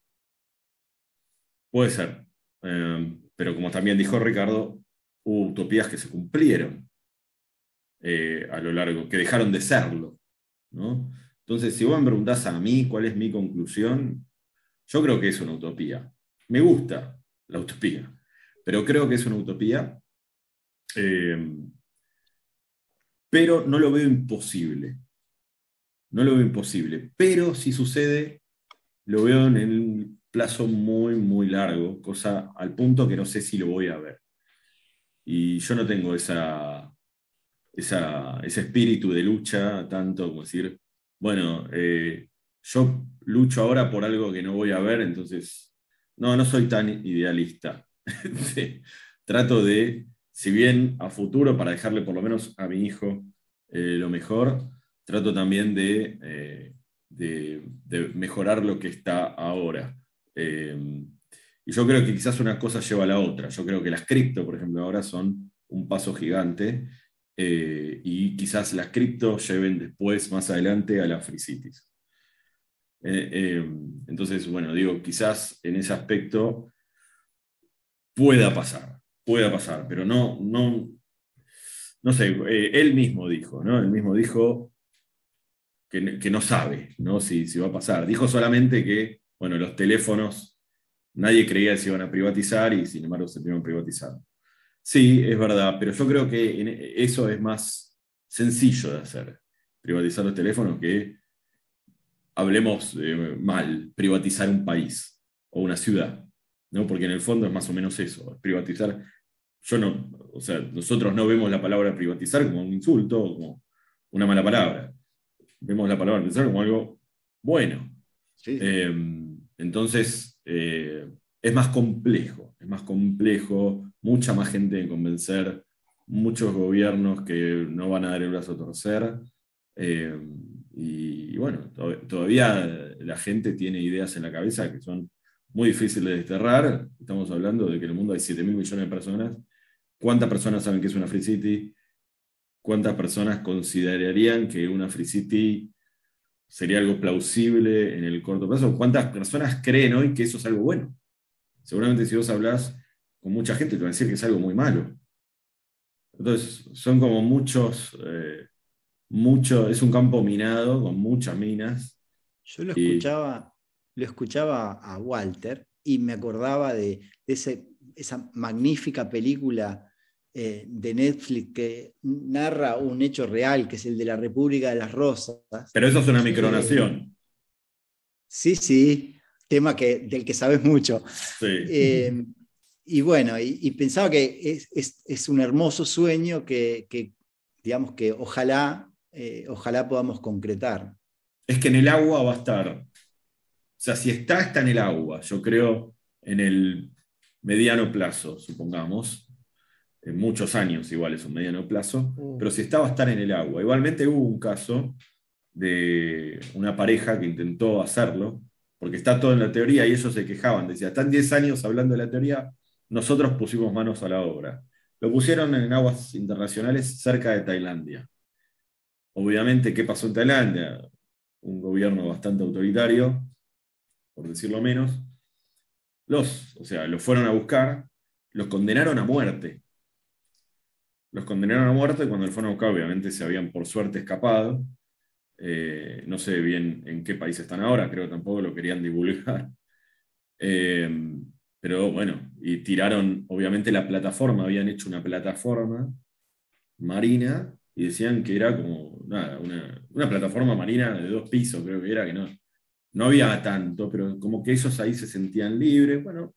Puede ser, pero como también dijo Ricardo, hubo utopías que se cumplieron a lo largo, que dejaron de serlo, ¿no? Entonces, si vos me preguntás a mí cuál es mi conclusión, yo creo que es una utopía. Me gusta la utopía, pero creo que es una utopía, pero no lo veo imposible. No lo veo imposible, pero si sucede, lo veo en el plazo muy, muy largo, cosa al punto que no sé si lo voy a ver. Y yo no tengo ese espíritu de lucha, tanto como decir, bueno, yo lucho ahora por algo que no voy a ver, entonces, no soy tan idealista. Sí. Trato de, si bien a futuro, para dejarle por lo menos a mi hijo lo mejor, trato también de mejorar lo que está ahora. Y yo creo que quizás una cosa lleva a la otra. Yo creo que las cripto, por ejemplo, ahora son un paso gigante y quizás las cripto lleven después, más adelante, a las free cities. Entonces, bueno, digo, quizás en ese aspecto pueda pasar, pero no sé, él mismo dijo, ¿no? Él mismo dijo que no sabe, ¿no? Si va a pasar. Dijo solamente que, bueno, los teléfonos, nadie creía que se iban a privatizar y sin embargo se iban privatizando. Sí, es verdad, pero yo creo que eso es más sencillo de hacer, privatizar los teléfonos, que hablemos mal, privatizar un país o una ciudad, ¿no? Porque en el fondo es más o menos eso, privatizar. O sea, nosotros no vemos la palabra privatizar como un insulto o como una mala palabra. Vemos la palabra privatizar como algo bueno. Sí. Entonces, es más complejo, mucha más gente en convencer, muchos gobiernos que no van a dar el brazo a torcer. Y bueno, todavía la gente tiene ideas en la cabeza que son muy difíciles de desterrar. Estamos hablando de que en el mundo hay 7.000 millones de personas. ¿Cuántas personas saben que es una free city? ¿Cuántas personas considerarían que una free city sería algo plausible en el corto plazo? ¿Cuántas personas creen hoy que eso es algo bueno? Seguramente si vos hablás con mucha gente te va a decir que es algo muy malo. Entonces, son como es un campo minado con muchas minas. Yo Y lo escuchaba a Walter y me acordaba de esa magnífica película de Netflix que narra un hecho real, que es el de la República de las Rosas. pero eso es una micronación. Sí, sí, tema del que sabes mucho. Sí. Y bueno, y pensaba que es un hermoso sueño que digamos que ojalá podamos concretar. Es que en el agua va a estar. O sea, si está en el agua. Yo creo en el mediano plazo, supongamos. En muchos años igual es un mediano plazo. Pero si está, va a estar en el agua. Igualmente hubo un caso de una pareja que intentó hacerlo, porque está todo en la teoría y ellos se quejaban. Decía, están 10 años hablando de la teoría, nosotros pusimos manos a la obra. Lo pusieron en aguas internacionales cerca de Tailandia. Obviamente, ¿qué pasó en Tailandia? Un gobierno bastante autoritario, por decirlo menos. Los fueron a buscar, los condenaron a muerte. Los condenaron a muerte cuando los fueron a buscar, obviamente se habían por suerte escapado. No sé bien en qué país están ahora, creo que tampoco lo querían divulgar. Pero bueno, y tiraron, obviamente la plataforma, habían hecho una plataforma marina y decían que era como nada, una plataforma marina de 2 pisos, creo que era, que no había tanto, pero como que ellos ahí se sentían libres. Bueno,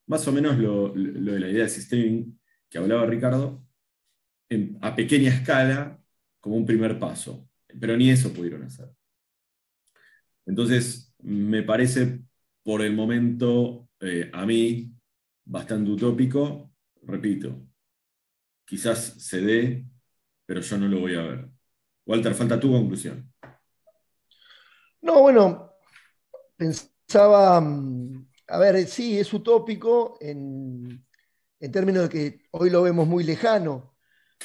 más o menos lo de la idea de systeming que hablaba Ricardo, a pequeña escala, como un primer paso, pero ni eso pudieron hacer. Entonces, me parece por el momento, a mí, bastante utópico. Repito, quizás se dé, pero yo no lo voy a ver. Walter, falta tu conclusión. No, bueno, pensaba, a ver, sí, es utópico en términos de que hoy lo vemos muy lejano.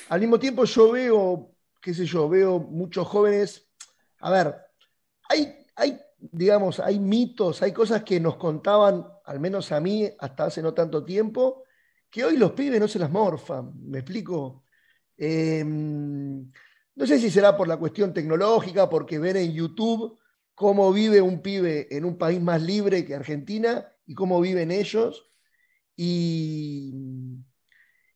Al mismo tiempo yo veo, qué sé yo, veo muchos jóvenes, a ver, digamos, hay mitos, hay cosas que nos contaban, al menos a mí, hasta hace no tanto tiempo, que hoy los pibes no se las morfan, ¿me explico? No sé si será por la cuestión tecnológica, porque ven en YouTube cómo vive un pibe en un país más libre que Argentina y cómo viven ellos, y,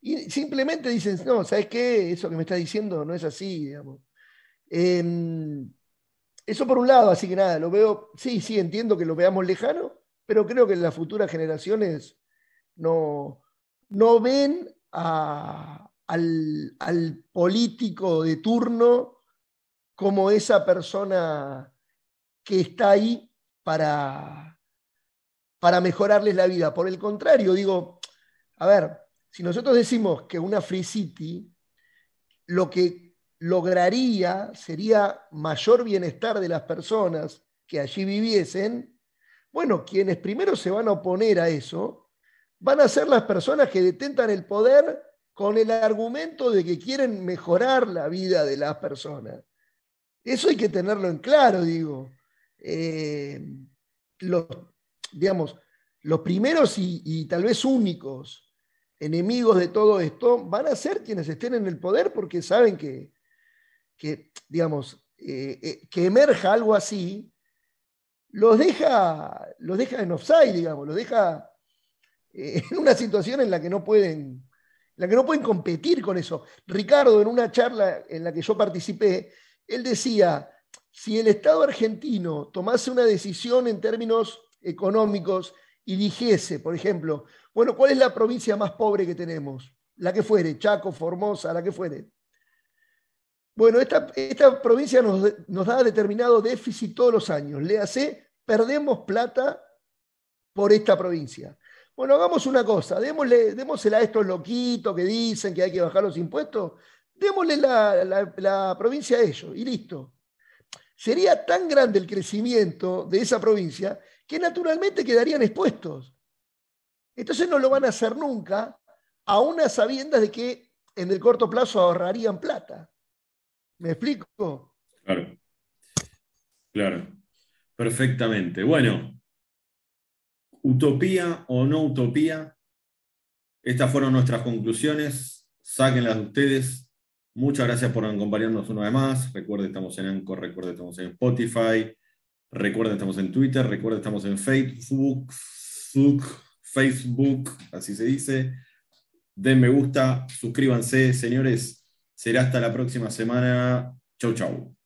y simplemente dicen, no, ¿sabes qué? Eso que me estás diciendo no es así, digamos. Eso por un lado, así que nada, lo veo, sí, sí, entiendo que lo veamos lejano, pero creo que las futuras generaciones no, no ven al político de turno como esa persona que está ahí para mejorarles la vida. Por el contrario, digo, a ver, si nosotros decimos que una Free City lo que lograría sería mayor bienestar de las personas que allí viviesen, bueno, quienes primero se van a oponer a eso van a ser las personas que detentan el poder con el argumento de que quieren mejorar la vida de las personas. Eso hay que tenerlo en claro, digo. Los, digamos, los primeros y tal vez únicos enemigos de todo esto van a ser quienes estén en el poder porque saben digamos, que emerja algo así, los deja en offside, digamos, los deja en una situación en la que no pueden competir con eso. Ricardo, en una charla en la que yo participé, él decía, si el Estado argentino tomase una decisión en términos económicos y dijese, por ejemplo, bueno, ¿cuál es la provincia más pobre que tenemos? La que fuere, Chaco, Formosa, la que fuere. Bueno, esta provincia nos da determinado déficit todos los años. Léase, perdemos plata por esta provincia. Bueno, hagamos una cosa, démosela a estos loquitos que dicen que hay que bajar los impuestos, démosle la provincia a ellos y listo. Sería tan grande el crecimiento de esa provincia que naturalmente quedarían expuestos. Entonces no lo van a hacer nunca, aún a sabiendas de que en el corto plazo ahorrarían plata. ¿Me explico? Claro. Claro, perfectamente. Bueno, utopía o no utopía, estas fueron nuestras conclusiones. Sáquenlas de ustedes. Muchas gracias por acompañarnos una vez más. Recuerden, estamos en Anchor, recuerden, estamos en Spotify, recuerden, estamos en Twitter, recuerden, estamos en Facebook, así se dice. Den me gusta, suscríbanse, señores. Será hasta la próxima semana. Chau, chau.